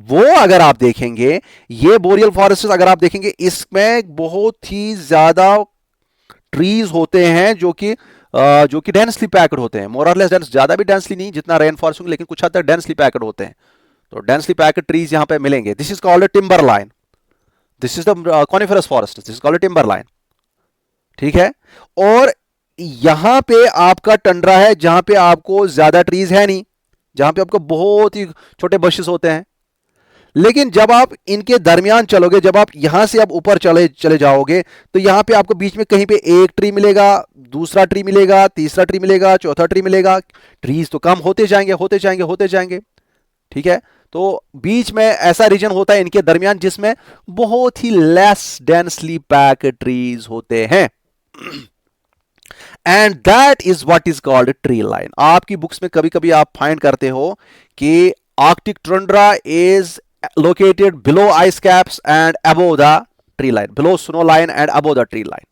वो अगर आप देखेंगे, ये बोरियल फॉरेस्ट अगर आप देखेंगे, इसमें बहुत ही ज्यादा ट्रीज होते हैं जो कि डेंसली पैक्ड होते हैं, मोर और लेस डेंस, ज्यादा भी डेंसली नहीं जितना रेन फॉरेस्ट, लेकिन कुछ हद तक डेंसली पैक्ड होते हैं। तो डेंसली पैक्ड ट्रीज यहां पे मिलेंगे, this is called timber line, this is the coniferous forest, this is called timber line, ठीक है। और यहां पे आपका टंड्रा है जहां पे आपको ज्यादा ट्रीज है नहीं, जहां पे आपको बहुत ही छोटे बशेस होते हैं, लेकिन जब आप इनके दरमियान चलोगे, जब आप यहां से अब ऊपर चले जाओगे, तो यहां पे आपको बीच में कहीं पे एक ट्री मिलेगा, दूसरा ट्री मिलेगा, तीसरा ट्री मिलेगा, चौथा ट्री मिलेगा, ट्रीज तो कम होते जाएंगे होते जाएंगे होते जाएंगे, ठीक है। तो बीच में ऐसा रीजन होता है इनके दरमियान जिसमें बहुत ही लेस डेंसली पैक्ड ट्रीज होते हैं, and that is what is called tree line. आपकी बुक्स में कभी कभी आप फाइंड करते हो कि Arctic tundra is located below ice caps and above the tree line, below snow line and above the tree line।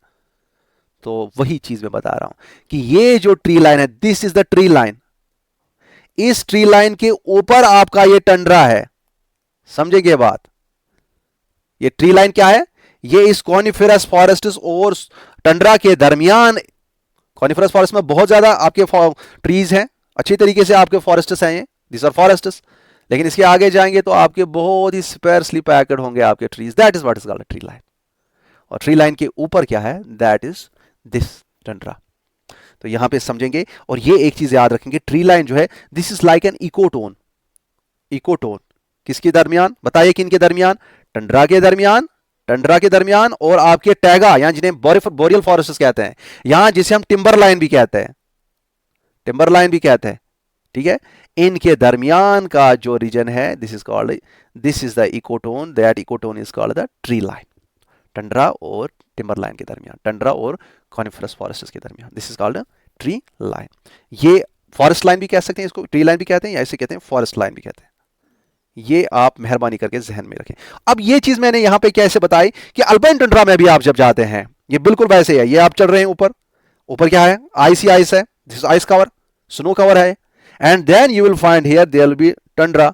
तो वही चीज मैं बता रहा हूं कि ये जो ट्री लाइन है, this is the tree line, इस ट्री लाइन के ऊपर आपका ये टंड्रा है, समझेंगे बात। ये ट्री लाइन क्या है, ये इस कॉनिफेरस फॉरेस्ट और टंड्रा के दरमियान, कॉनिफेरस फॉरेस्ट में बहुत ज्यादा आपके ट्रीज हैं, अच्छी तरीके से आपके फॉरेस्ट्स हैं, दिस आर फॉरेस्ट्स, लेकिन इसके आगे जाएंगे तो आपके बहुत ही स्पेयरली पैक्ड होंगे आपके trees, that is what is called tree line. और ट्री लाइन के ऊपर क्या है, दैट इज दिस टंड्रा। तो यहां पे समझेंगे, और ये एक चीज याद रखेंगे, ट्री लाइन जो है this is like an ecotone. Ecotone किसके दरमियान, बताइए किन के दरमियान, टंड्रा के दरमियान, टंड्रा के दरमियान और आपके टैगा, यहां जिन्हें बोरियल फॉरेस्ट कहते हैं, यहां जिसे हम टिम्बर लाइन भी कहते हैं, टिम्बर लाइन भी कहते हैं, ठीक है, इनके दरमियान का जो रीजन है, this is called, this is the ecotone, that ecotone is called the tree line. Tundra और टिम्बर लाइन के दरमियान, टंड्रा और कॉनिफरस फॉरेस्ट के दरमियान, this is called tree line. ये फॉरेस्ट लाइन भी कह सकते हैं, इसको ट्री लाइन भी कहते हैं, या इसे कहते हैं फॉरेस्ट लाइन भी कहते हैं। ये आप मेहरबानी करके जहन में रखें। अब ये चीज मैंने यहां पे कैसे बताई कि अल्पाइन टंड्रा में भी आप जब जाते हैं, ये बिल्कुल वैसे है, ये आप चल रहे हैं ऊपर, ऊपर क्या है, आइस ही आइस है, this ice cover, snow cover है, and then you will find here there will be tundra,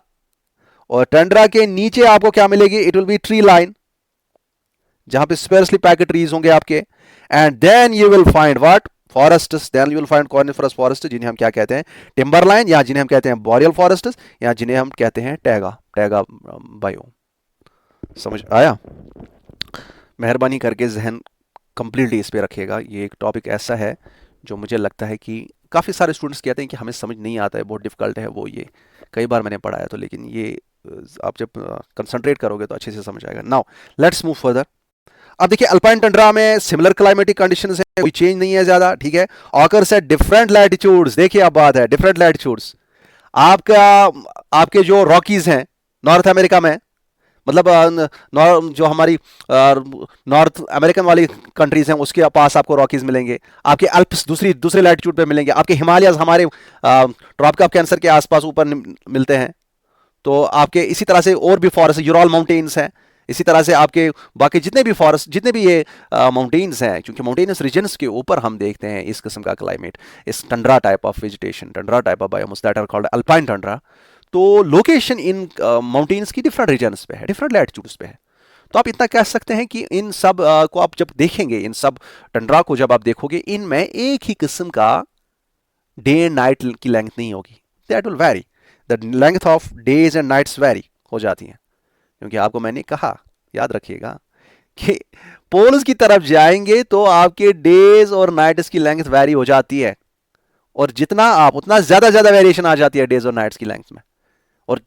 और टंड्रा के नीचे आपको क्या मिलेगी, it will be tree line, जहां पे स्पेयरली पैक्ड ट्रीज होंगे आपके, and then you will find what, forests, then you will find coniferous forest, जिन्हें हम क्या कहते हैं, टिम्बर लाइन, या जिन्हें हम कहते हैं बोरियल फॉरेस्ट, या जिन्हें हम कहते हैं टैगा, टैगा बायो। समझ आया? मेहरबानी करके जहन कंप्लीटली इस पे रखिएगा। ये एक टॉपिक ऐसा है जो मुझे लगता है कि काफ़ी सारे स्टूडेंट्स कहते हैं कि हमें समझ नहीं आता है, बहुत डिफिकल्ट है वो, ये कई बार मैंने पढ़ाया तो, लेकिन ये आप जब कंसंट्रेट करोगे तो अच्छे से समझ आएगा। Now let's move further. अब देखिए अल्पाइन टंड्रा में सिमिलर क्लाइमेटिक कंडीशंस है, कोई चेंज नहीं है ज्यादा, ठीक है, ऑकर्स एट डिफरेंट लैटिट्यूड्स। देखिए अब बात है डिफरेंट लैटिट्यूड्स, आपका आपके जो रॉकीज हैं नॉर्थ अमेरिका में, मतलब जो हमारी नॉर्थ अमेरिकन वाली कंट्रीज हैं उसके पास आपको रॉकीज मिलेंगे, आपके अल्प्स दूसरे लैटिट्यूड पे मिलेंगे, आपके हिमालयस हमारे ट्रॉपिक ऑफ कैंसर के आसपास ऊपर मिलते हैं, तो आपके इसी तरह से और भी फॉरेस्ट, यूरल माउंटेन्स हैं, इसी तरह से आपके बाकी जितने भी फॉरेस्ट, जितने भी ये माउंटेन्स हैं, क्योंकि माउंटेनस रीजन्स के ऊपर हम देखते हैं इस किस्म का क्लाइमेट, इस tundra type of vegetation, tundra type of biomes that are called alpine tundra. तो लोकेशन इन माउंटेन्स की डिफरेंट रीजन्स पे है, डिफरेंट लैटिट्यूड्स पे है। तो आप इतना कह सकते हैं कि इन सब को आप जब देखेंगे, इन सब टंड्रा को जब आप देखोगे, इनमें एक ही किस्म का डे एंड नाइट की लेंथ नहीं होगी, that will vary, the length of days and nights vary हो जाती हैं, क्योंकि आपको मैंने कहा, याद रखिएगा कि पोल्स की तरफ जाएंगे तो आपके डेज और नाइट्स की लेंथ वैरी हो जाती है, और जितना आप उतना ज्यादा ज्यादा वेरिएशन आ जाती है डेज और नाइट्स की लेंथ में। और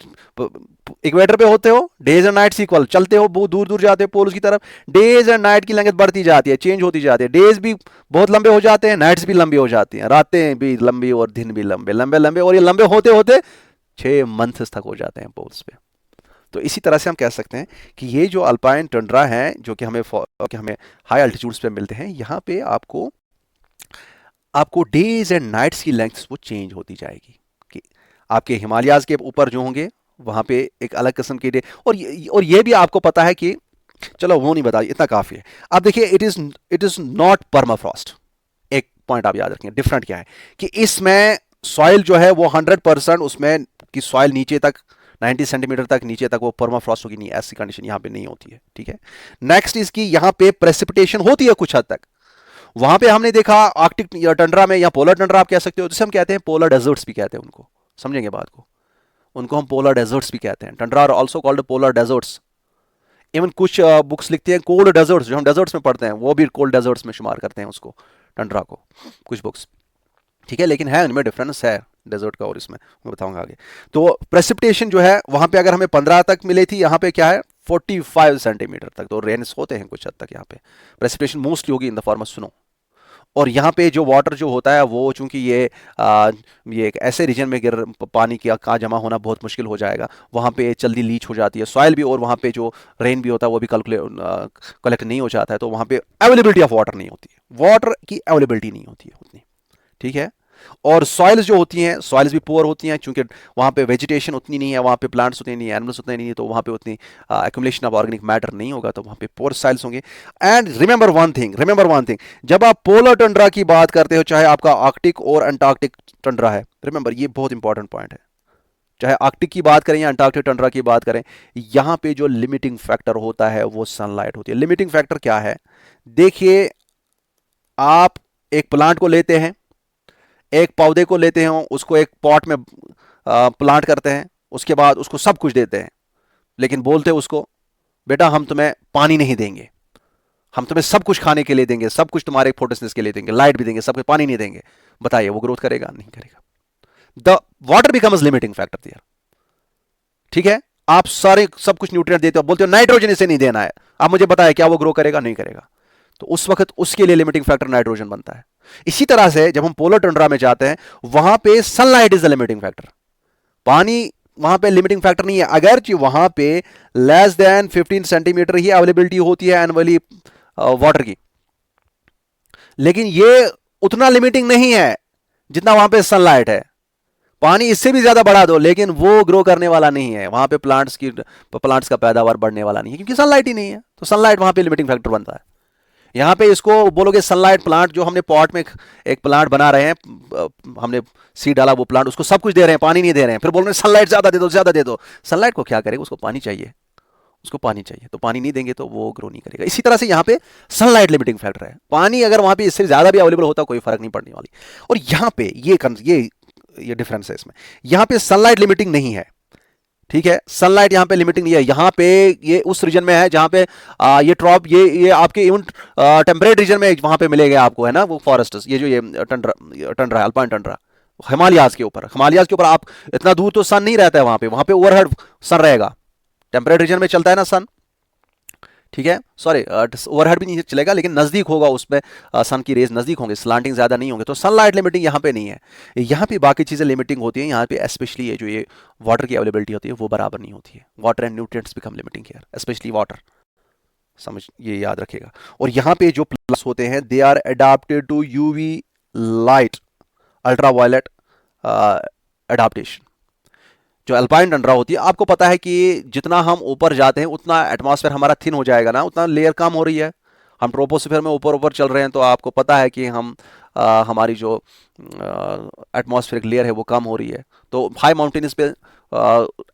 इक्वेटर पे होते हो, डेज एंड नाइट्स इक्वल, चलते हो बहुत दूर दूर जाते हो पोल्स की तरफ, डेज एंड नाइट की लेंथ बढ़ती जाती है, चेंज होती जाती है, डेज भी बहुत लंबे हो जाते हैं, नाइट्स भी लंबी हो जाती हैं, रातें भी लंबी और दिन भी लंबे लंबे लंबे, और ये लंबे होते होते 6 मंथ्स तक हो जाते हैं पोल्स पे। तो इसी तरह से हम कह सकते हैं कि ये जो अल्पाइन टंड्रा है जो कि हमें हाई अल्टीट्यूड्स पे मिलते हैं, यहाँ पे आपको आपको डेज एंड नाइट्स की लेंथ वो चेंज होती जाएगी। कि आपके हिमालयाज के ऊपर जो होंगे वहां पे एक अलग किस्म के डे, और ये भी आपको पता है कि, चलो वो नहीं बता, इतना काफी है। अब देखिए, इट इज नॉट परमाफ्रॉस्ट। एक पॉइंट आप याद रखें, डिफरेंट क्या है कि इसमें सॉइल जो है वो 100% उसमें की सॉइल नीचे तक 90 सेंटीमीटर तक नीचे तक वो परमाफ्रॉस्ट होगी नहीं, ऐसी कंडीशन यहां पे नहीं होती है। ठीक है, नेक्स्ट इसकी यहां पे प्रेसिपिटेशन होती है कुछ हद तक। वहां पे हमने देखा आर्कटिक या टंड्रा में, या पोलर टंड्रा आप कह सकते हो, जिसे हम कहते हैं पोलर डेजर्ट्स भी कहते हैं उनको, समझेंगे बात को, उनको हम पोलर डेजर्ट्स भी कहते हैं। Tundra are also called polar deserts. Even कुछ बुक्स लिखते हैं कोल्ड डेजर्ट्स, जो हम डेजर्ट्स में पढ़ते हैं वो भी कोल्ड डेजर्ट्स में शुमार करते हैं उसको, टंड्रा को, कुछ बुक्स। ठीक है, लेकिन है उनमें डिफरेंस है डेजर्ट का और इसमें, मैं बताऊंगा आगे। तो प्रेसिपिटेशन जो है वहां पे अगर हमें 15 तक मिली थी, यहाँ पे क्या है 45 सेंटीमीटर तक, तो रेन्स होते हैं कुछ हद तक यहाँ पे। प्रेसिपिटेशन मोस्टली होगी in the form of snow. और यहाँ पे जो वाटर जो होता है वो चूंकि ये एक ऐसे रीजन में गिर पानी का जमा होना बहुत मुश्किल हो जाएगा, वहाँ पे जल्दी लीच हो जाती है सॉइल भी, और वहाँ पे जो रेन भी होता है वो भी कलेक्ट नहीं हो जाता है, तो वहाँ पे अवेलेबिलिटी ऑफ वाटर नहीं होती है, वाटर की अवेलेबिलिटी नहीं होती है उतनी। ठीक है, और सॉइल्स जो होती हैं, सॉइल्स भी पुअर होती हैं, क्योंकि वहाँ पे वेजिटेशन उतनी नहीं है, वहाँ पे प्लांट्स उतने नहीं है, एनिमल्स उतने नहीं है, तो वहाँ पे उतनी एक्यूमुलेशन ऑफ ऑर्गेनिक मैटर नहीं होगा, तो वहाँ पे पुअर सॉइल्स होंगे। एंड रिमेंबर वन थिंग, जब आप पोलर टंड्रा की बात करते हो, चाहे आपका आर्कटिक और अंटार्कटिक टंड्रा है, रिमेंबर ये बहुत इंपॉर्टेंट पॉइंट है, चाहे आर्कटिक की बात करें या अंटार्कटिक टंड्रा की बात करें, यहाँ पे जो लिमिटिंग फैक्टर होता है वो सनलाइट होती है। लिमिटिंग फैक्टर क्या है, देखिए, आप एक प्लांट को लेते हैं, एक पौधे को लेते हैं, उसको एक पॉट में प्लांट करते हैं, उसके बाद उसको सब कुछ देते हैं, लेकिन बोलते हैं उसको, बेटा हम तुम्हें पानी नहीं देंगे, हम तुम्हें सब कुछ खाने के लिए देंगे, सब कुछ तुम्हारे फोटोसिंथेसिस के लिए देंगे, लाइट भी देंगे, सब कुछ, पानी नहीं देंगे। बताइए वो ग्रोथ करेगा? नहीं करेगा। The water becomes limiting factor there. ठीक है, आप सारे सब कुछ न्यूट्रिएंट देते हो, बोलते हो नाइट्रोजन इसे नहीं देना है, आप मुझे बताया क्या वो ग्रो करेगा? नहीं करेगा। तो उस वक्त उसके लिए लिमिटिंग फैक्टर नाइट्रोजन बनता है। इसी तरह से जब हम पोलर टंड्रा में जाते हैं, वहां पे sunlight is the limiting factor, पानी वहां पे लिमिटिंग फैक्टर नहीं है, अगर वहां पे लेस देन 15 सेंटीमीटर ही अवेलेबिलिटी होती है एनुअली वाटर की, लेकिन ये उतना लिमिटिंग नहीं है जितना वहां पे सनलाइट है। पानी इससे भी ज्यादा बढ़ा दो, लेकिन वो ग्रो करने वाला नहीं है, वहां पे प्लांट्स का पैदावार बढ़ने वाला नहीं है, क्योंकि सनलाइट ही नहीं है। तो सनलाइट वहां पे लिमिटिंग फैक्टर बनता है। यहाँ पे इसको बोलोगे सनलाइट प्लांट, जो हमने पॉट में एक प्लांट बना रहे हैं, हमने सीड डाला, वो प्लांट, उसको सब कुछ दे रहे हैं, पानी नहीं दे रहे हैं, फिर बोल रहे हैं सनलाइट ज्यादा दे दो, ज्यादा दे दो। सनलाइट को क्या करेगा? उसको पानी चाहिए, उसको पानी चाहिए, तो पानी नहीं देंगे तो वो ग्रो नहीं करेगा। इसी तरह से यहाँ पे सनलाइट लिमिटिंग फैक्टर है, पानी अगर वहां पे इससे ज्यादा भी अवेलेबल होता कोई फर्क नहीं पड़ने वाली। और यहाँ पे ये डिफरेंस है इसमें, यहाँ पे सनलाइट लिमिटिंग नहीं है। ठीक है, सनलाइट यहाँ पे लिमिटिंग नहीं है, यहाँ पे ये उस रीजन में है जहाँ पे ये ट्रॉप, ये आपके इवन टेम्परेट रीजन में वहां पे मिलेगा आपको, है ना, वो फॉरेस्ट, ये जो ये टंड्रा है, अल्पाइन टंड्रा, हिमालयाज के ऊपर आप इतना दूर तो सन नहीं रहता है, वहां पे ओवरहेड सन रहेगा, टेम्परेट रीजन में चलता है ना सन। ठीक है, सॉरी, ओवरहेड भी नहीं चलेगा, लेकिन नजदीक होगा उसमें, सन की रेज नजदीक होंगे, स्लांटिंग ज्यादा नहीं होंगे, तो सनलाइट लिमिटिंग यहाँ पे नहीं है। यहाँ पे बाकी चीजें लिमिटिंग होती हैं, यहाँ पे स्पेशली ये जो ये वाटर की अवेलेबिलिटी होती है वो बराबर नहीं होती है। Water and nutrients become limiting here, specially water, समझ, ये याद रखेगा। और यहाँ पे जो प्लस होते हैं, they are adapted to UV light, ultra violet adaptation. जो अल्पाइन टंड्रा होती है, आपको पता है कि जितना हम ऊपर जाते हैं उतना एटमॉस्फेयर हमारा थिन हो जाएगा ना, उतना लेयर कम हो रही है। हम ट्रोपोस्फेयर में ऊपर ऊपर चल रहे हैं, तो आपको पता है कि हमारी जो एटमॉस्फेरिक लेयर है वो कम हो रही है। तो हाई माउंटेन्स पे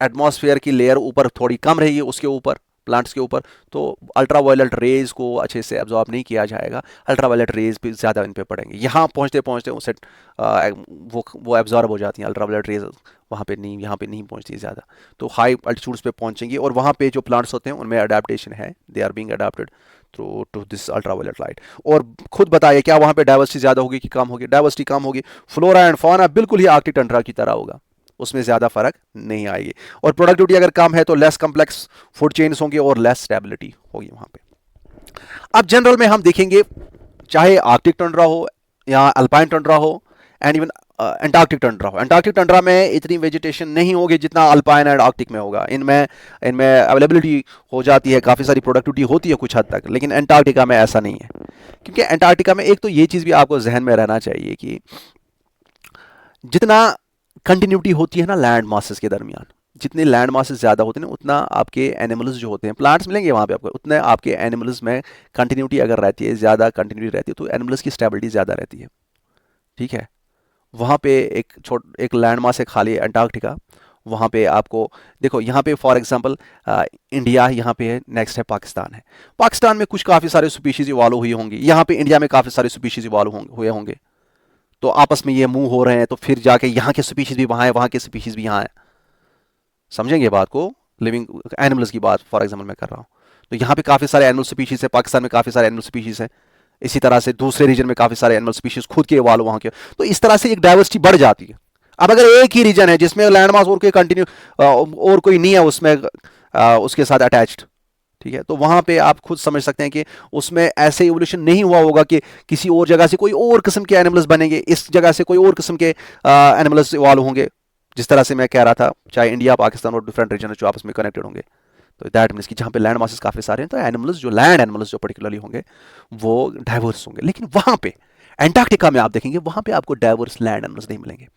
एटमॉस्फेयर की लेयर ऊपर थोड़ी कम रही है उसके ऊपर, प्लांट्स के ऊपर, तो अल्ट्रा वायलेट रेज को अच्छे से एब्जॉर्ब नहीं किया जाएगा, अल्ट्रा वायलेट रेज भी ज़्यादा इन पे पड़ेंगे। यहाँ पहुँचते पहुँचते उसे वो एब्जॉर्ब हो जाती हैं अल्ट्रा वायलेट रेज, वहाँ पे नहीं, यहाँ पे नहीं पहुँचती है ज़्यादा, तो हाई अल्टीट्यूड्स पे पहुँचेंगी और वहाँ पे जो प्लांट्स होते हैं उनमें अडेप्टेशन है, they are being adapted through to this ultra violet light. और खुद बताइए क्या वहाँ पे डाइवर्सिटी ज़्यादा होगी कि कम होगी? डाइवर्सिटी कम होगी, फ्लोरा एंड फौना बिल्कुल ही आर्कटिक टंड्रा की तरह होगा, उसमें ज़्यादा फर्क नहीं आएगी। और प्रोडक्टिविटी अगर कम है तो लेस कम्प्लेक्स फूड चेन्स होंगे और लेस स्टेबिलिटी होगी वहाँ पे। अब जनरल में हम देखेंगे, चाहे आर्कटिक टंड्रा हो या अल्पाइन टंड्रा हो एंड इवन एंटार्क्टिक टंड्रा हो, एंटार्क्टिक टंड्रा में इतनी वेजिटेशन नहीं होगी जितना अल्पाइन एंड आर्कटिक में होगा। इनमें इनमें अवेलेबिलिटी हो जाती है, काफ़ी सारी प्रोडक्टिविटी होती है कुछ हद तक, लेकिन एंटार्क्टिका में ऐसा नहीं है। क्योंकि एंटार्क्टिका में एक तो ये चीज़ भी आपको जहन में रहना चाहिए कि जितना कंटिन्यूटी होती है ना लैंड मासेस के दरमियान, जितने लैंड मासेस ज़्यादा होते हैं उतना आपके एनिमल्स जो होते हैं, प्लांट्स मिलेंगे वहाँ पे आपको, उतने आपके एनिमल्स में कंटिन्यूटी अगर रहती है, ज़्यादा कंटिन्यूटी रहती है, तो एनिमल्स की स्टेबिलिटी ज़्यादा रहती है। ठीक है, वहाँ पे एक लैंड मास है खाली अंटार्कटिका, वहाँ पे आपको देखो, यहाँ पे फॉर एग्जांपल इंडिया यहाँ पे है, नेक्स्ट है पाकिस्तान है। पाकिस्तान में कुछ काफ़ी सारे स्पीशीज़ इवॉल्व हुई होंगी, यहाँ पे इंडिया में काफ़ी सारे स्पीशीज़ इवॉल्व हुए होंगे, तो आपस में ये मूव हो रहे हैं, तो फिर जाके यहाँ के स्पीशीज़ भी वहाँ है, वहाँ के स्पीशीज़ भी यहाँ है। समझेंगे बात को? लिविंग एनिमल्स की बात फॉर एग्जांपल मैं कर रहा हूँ, तो यहाँ पे काफ़ी सारे एनिमल स्पीशीज़ है, पाकिस्तान में काफ़ी सारे एनिमल स्पीशीज़ है, इसी तरह से दूसरे रीजन में काफ़ी सारे एनिमल स्पीशीज़ खुद के इवॉल्व वहाँ के, तो इस तरह से एक डाइवर्सिटी बढ़ जाती है। अब अगर एक ही रीजन है जिसमें लैंड मास और कोई कंटिन्यू और कोई नहीं है उसमें उसके साथ अटैच्ड, ठीक है, तो वहाँ पे आप खुद समझ सकते हैं कि उसमें ऐसे इवोल्यूशन नहीं हुआ होगा कि किसी और जगह से कोई और किस्म के एनिमल्स बनेंगे, इस जगह से कोई और किस्म के एनिमल्स इवॉल्व होंगे, जिस तरह से मैं कह रहा था, चाहे इंडिया पाकिस्तान और डिफरेंट रीजन जो आपस में कनेक्टेड होंगे। तो दैट मीन्स कि जहाँ पे लैंड मासेस काफ़ी सारे हैं, तो एनिमल्स जो लैंड एनिमल्स जो पर्टिकुलरली होंगे वो डाइवर्स होंगे। लेकिन वहाँ पे एंटार्क्टिका में आप देखेंगे, वहाँ पे आपको डाइवर्स लैंड एनिमल्स नहीं मिलेंगे।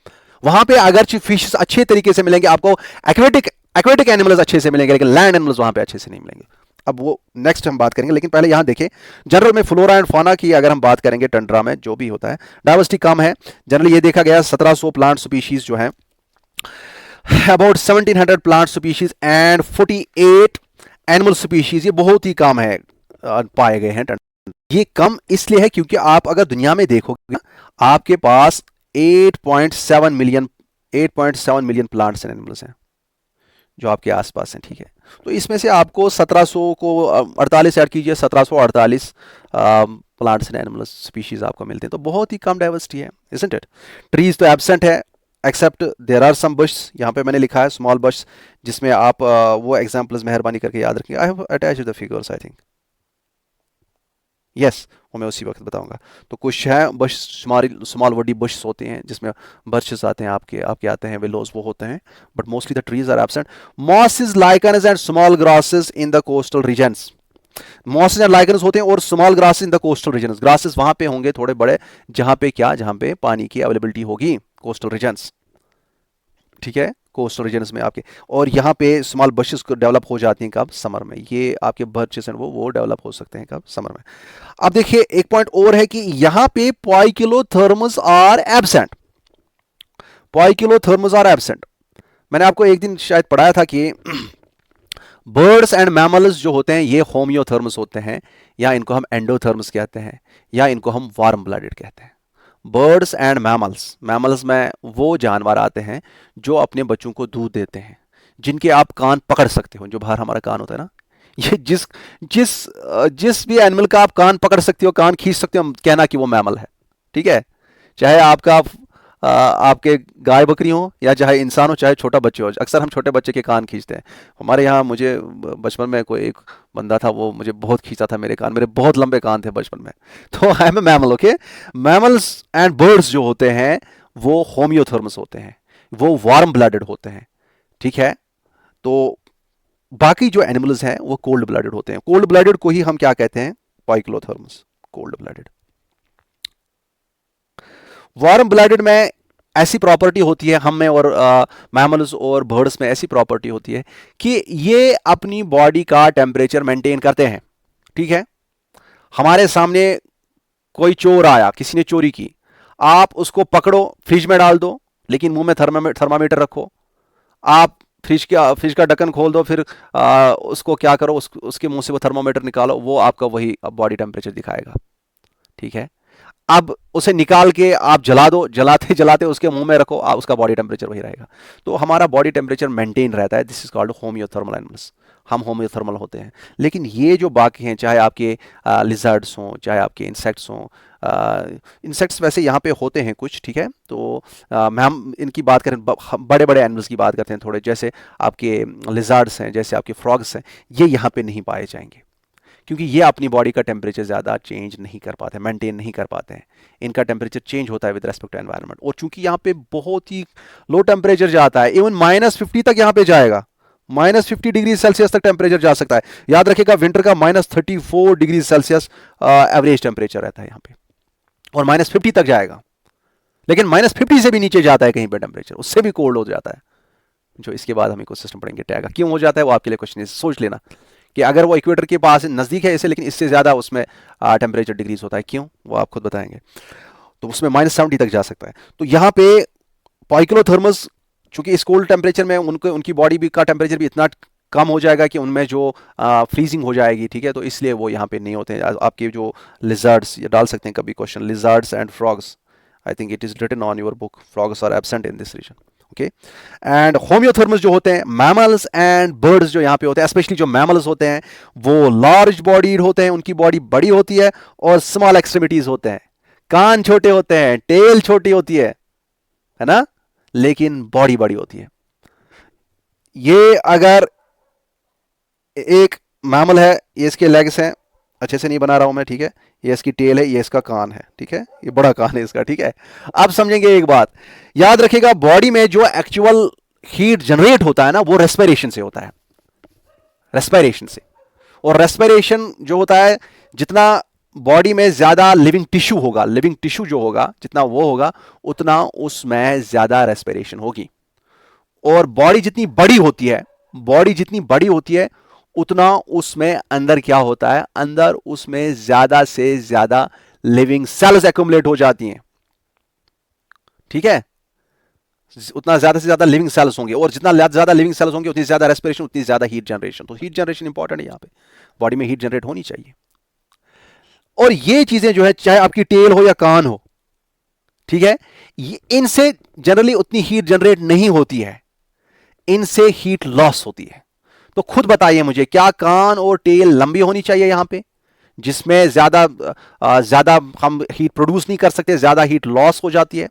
वहाँ पे अगर फिशेस अच्छे तरीके से मिलेंगे आपको, एक्वेटिक एनिमल्स अच्छे से मिलेंगे, लेकिन लैंड एनिमल्स वहाँ पे अच्छे से नहीं मिलेंगे। अब वो नेक्स्ट हम बात करेंगे, लेकिन पहले यहाँ देखें जनरल में फ्लोरा एंड फौना की अगर हम बात करेंगे, टंड्रा में जो भी होता है डाइवर्सिटी कम है। जनरली ये देखा गया 1700 प्लांट स्पीशीज जो है, about 1700 plant species and 48 animal species, ये बहुत ही कम है पाए गए हैं। ये कम इसलिए है क्योंकि आप अगर दुनिया में देखोगे आपके पास 8.7 मिलियन प्लांट्स एंड एनिमल्स हैं जो आपके आसपास हैं। ठीक है, तो इसमें से आपको 1700 को 48 ऐड कीजिए, 1748 प्लांट्स एंड एनिमल्स स्पीशीज आपको मिलते हैं, तो बहुत ही कम डाइवर्सिटी है, इजंट इट? ट्रीज तो एब्सेंट है, except there are some bush, यहाँ पे मैंने लिखा है स्मॉल बुश, जिसमें आप वो एग्जाम्पल्स मेहरबानी करके याद रखें। I have attached the figures, I think yes, वो मैं उसी वक्त बताऊंगा। तो कुछ है बुश, स्मॉल वडी बुश होते हैं जिसमें बर्चेस आते हैं, आपके आते हैं, विलोज वो होते हैं, but mostly the trees are absent. Mosses, lichens and small grasses in the coastal regions, mosses and lichens होते हैं और small grasses in the coastal regions, grasses वहां पे होंगे थोड़े बड़े जहां पे जहां पे पानी की अवेलेबिलिटी होगी, कोस्टल रीजन्स। ठीक है, कोस्टल रीजन्स में आपके, और यहाँ पे स्मॉल बशेस डेवलप हो जाती हैं कब? समर में। ये आपके बर्चेस हैं वो डेवलप हो सकते हैं कब? समर में। अब देखिए एक पॉइंट और है कि यहाँ पे poikilotherms are absent, poikilotherms are absent. मैंने आपको एक दिन शायद पढ़ाया था कि बर्ड्स एंड मैमल्स जो होते हैं ये होमियोथर्म्स होते हैं, या इनको हम एंडोथर्म्स कहते हैं, या इनको हम वार्म ब्लडेड कहते हैं। बर्ड्स एंड मैमल्स, मैमल्स में वो जानवर आते हैं जो अपने बच्चों को दूध देते हैं, जिनके आप कान पकड़ सकते हो, जो बाहर हमारा कान होता है ना, ये जिस जिस जिस भी एनिमल का आप कान पकड़ सकते हो, कान खींच सकते हो, कहना कि वो मैमल है। ठीक है, चाहे आपके गाय बकरी हो, या चाहे इंसान हो, चाहे छोटा बच्चे हो। अक्सर हम छोटे बच्चे के कान खींचते हैं। हमारे यहाँ मुझे बचपन में कोई एक बंदा था, वो मुझे बहुत खींचा था मेरे कान, मेरे बहुत लंबे कान थे बचपन में। तो I am a mammal, okay. Mammals and birds जो होते हैं वो होमियोथर्म्स होते हैं, वो वार्म ब्लडेड होते हैं। ठीक है, तो बाकी जो एनिमल्स हैं वो कोल्ड ब्लडेड होते हैं। कोल्ड ब्लडेड को ही हम क्या कहते हैं? पॉइकिलोथर्म्स, कोल्ड ब्लडेड। वार्म ब्लडेड में ऐसी प्रॉपर्टी होती है, हम में और मैमल्स और बर्ड्स में ऐसी प्रॉपर्टी होती है कि ये अपनी बॉडी का टेम्परेचर मेंटेन करते हैं। ठीक है, हमारे सामने कोई चोर आया, किसी ने चोरी की, आप उसको पकड़ो, फ्रिज में डाल दो, लेकिन मुंह में थर्मामीटर रखो, आप फ्रिज का ढक्कन खोल दो, फिर उसको क्या करो, उसके मुंह से वो थर्मोमीटर निकालो, वो आपका वही बॉडी टेम्परेचर दिखाएगा। ठीक है, अब उसे निकाल के आप जला दो, जलाते जलाते उसके मुंह में रखो, उसका बॉडी टेम्परेचर वही रहेगा। तो हमारा बॉडी टेम्परेचर मेंटेन रहता है। This is called homeothermal animals. हम होम्योथर्मल होते हैं। लेकिन ये जो बाकी हैं, चाहे आपके लिजर्ड्स हों, चाहे आपके इंसेक्ट्स हों, इंसेक्ट्स वैसे यहाँ पे होते हैं कुछ, ठीक है। तो हम इनकी बात करें, बड़े बड़े एनिमल्स की बात करते हैं थोड़े, जैसे आपके लिजर्ड्स हैं, जैसे आपके फ्रॉग्स हैं, ये यहाँ पे नहीं पाए जाएंगे, क्योंकि ये अपनी बॉडी का टेम्परेचर ज़्यादा चेंज नहीं कर पाते, मेंटेन नहीं कर पाते हैं। इनका टेम्परेचर चेंज होता है विद रेस्पेक्ट टू एनवायरनमेंट, और चूंकि यहाँ पे बहुत ही लो टेम्परेचर जाता है, इवन -50 तक यहाँ पे जाएगा, -50 डिग्री सेल्सियस तक टेम्परेचर जा सकता है। याद रखिएगा, विंटर का -34 डिग्री सेल्सियस एवरेज टेम्परेचर रहता है यहाँ पे, और -50 तक जाएगा। लेकिन -50 से भी नीचे जाता है कहीं पे टेम्परेचर, उससे भी कोल्ड हो जाता है, जो इसके बाद हम इकोसिस्टम पढ़ेंगे टैग का क्यों हो जाता है, वो आपके लिए क्वेश्चन है। सोच लेना कि अगर वो इक्वेटर के पास नज़दीक है इसे, लेकिन इससे ज़्यादा उसमें टेम्परेचर डिग्रीज होता है, क्यों, वो आप खुद बताएंगे। तो उसमें -70 तक जा सकता है। तो यहाँ पे पाइक्लोथर्मस, चूंकि इस कोल्ड टेम्परेचर में उनकी बॉडी भी का टेम्परेचर भी इतना कम हो जाएगा कि उनमें जो फ्रीजिंग हो जाएगी, ठीक है, तो इसलिए वो यहाँ पे नहीं होते हैं। आपके जो लिजर्ड्स, ये डाल सकते हैं कभी question, lizards and frogs, I think it is written on your book, frogs are absent in this region. Okay, and homeotherms जो होते हैं, मैमल्स एंड बर्ड्स जो यहाँ पे होते हैं, स्पेशली जो मैमल्स होते हैं, वो लार्ज बॉडीड होते हैं, उनकी बॉडी बड़ी होती है, और स्मॉल एक्सट्रीमिटीज होते हैं, कान छोटे होते हैं, टेल छोटी होती है ना, लेकिन बॉडी बड़ी होती है। ये अगर एक मैमल है, ये इसके लेग्स हैं, अच्छे से नहीं बना रहा हूं मैं, ठीक है, ये इसकी टेल है, ये इसका कान है, ठीक है, ये बड़ा कान है इसका, ठीक है। अब समझेंगे एक बात, याद रखिएगा, बॉडी में जो एक्चुअल हीट जनरेट होता है ना, वो रेस्पिरेशन से होता है, रेस्पिरेशन से। और रेस्पिरेशन जो होता है, जितना बॉडी में ज्यादा लिविंग टिश्यू होगा, लिविंग टिश्यू जो होगा, जितना वो होगा, उतना उसमें ज्यादा रेस्पिरेशन होगी। और बॉडी जितनी बड़ी होती है, बॉडी जितनी बड़ी होती है, उतना उसमें अंदर क्या होता है, अंदर उसमें ज्यादा से ज्यादा लिविंग सेल्स एक्यूमुलेट हो जाती हैं, ठीक है। उतना ज्यादा से ज्यादा लिविंग सेल्स होंगे, और जितना ज्यादा लिविंग सेल्स होंगे, उतनी ज्यादा रेस्पिरेशन, उतनी ज्यादा हीट जनरेशन। तो हीट जनरेशन इंपॉर्टेंट है, यहां पे बॉडी में हीट जनरेट होनी चाहिए। और ये चीजें जो है, चाहे आपकी टेल हो या कान हो, ठीक है, इनसे जनरली उतनी हीट जनरेट नहीं होती है, इनसे हीट लॉस होती है। तो खुद बताइए मुझे, क्या कान और टेल लंबी होनी चाहिए यहां पे, जिसमें ज्यादा हम हीट प्रोड्यूस नहीं कर सकते, ज्यादा हीट लॉस हो जाती है।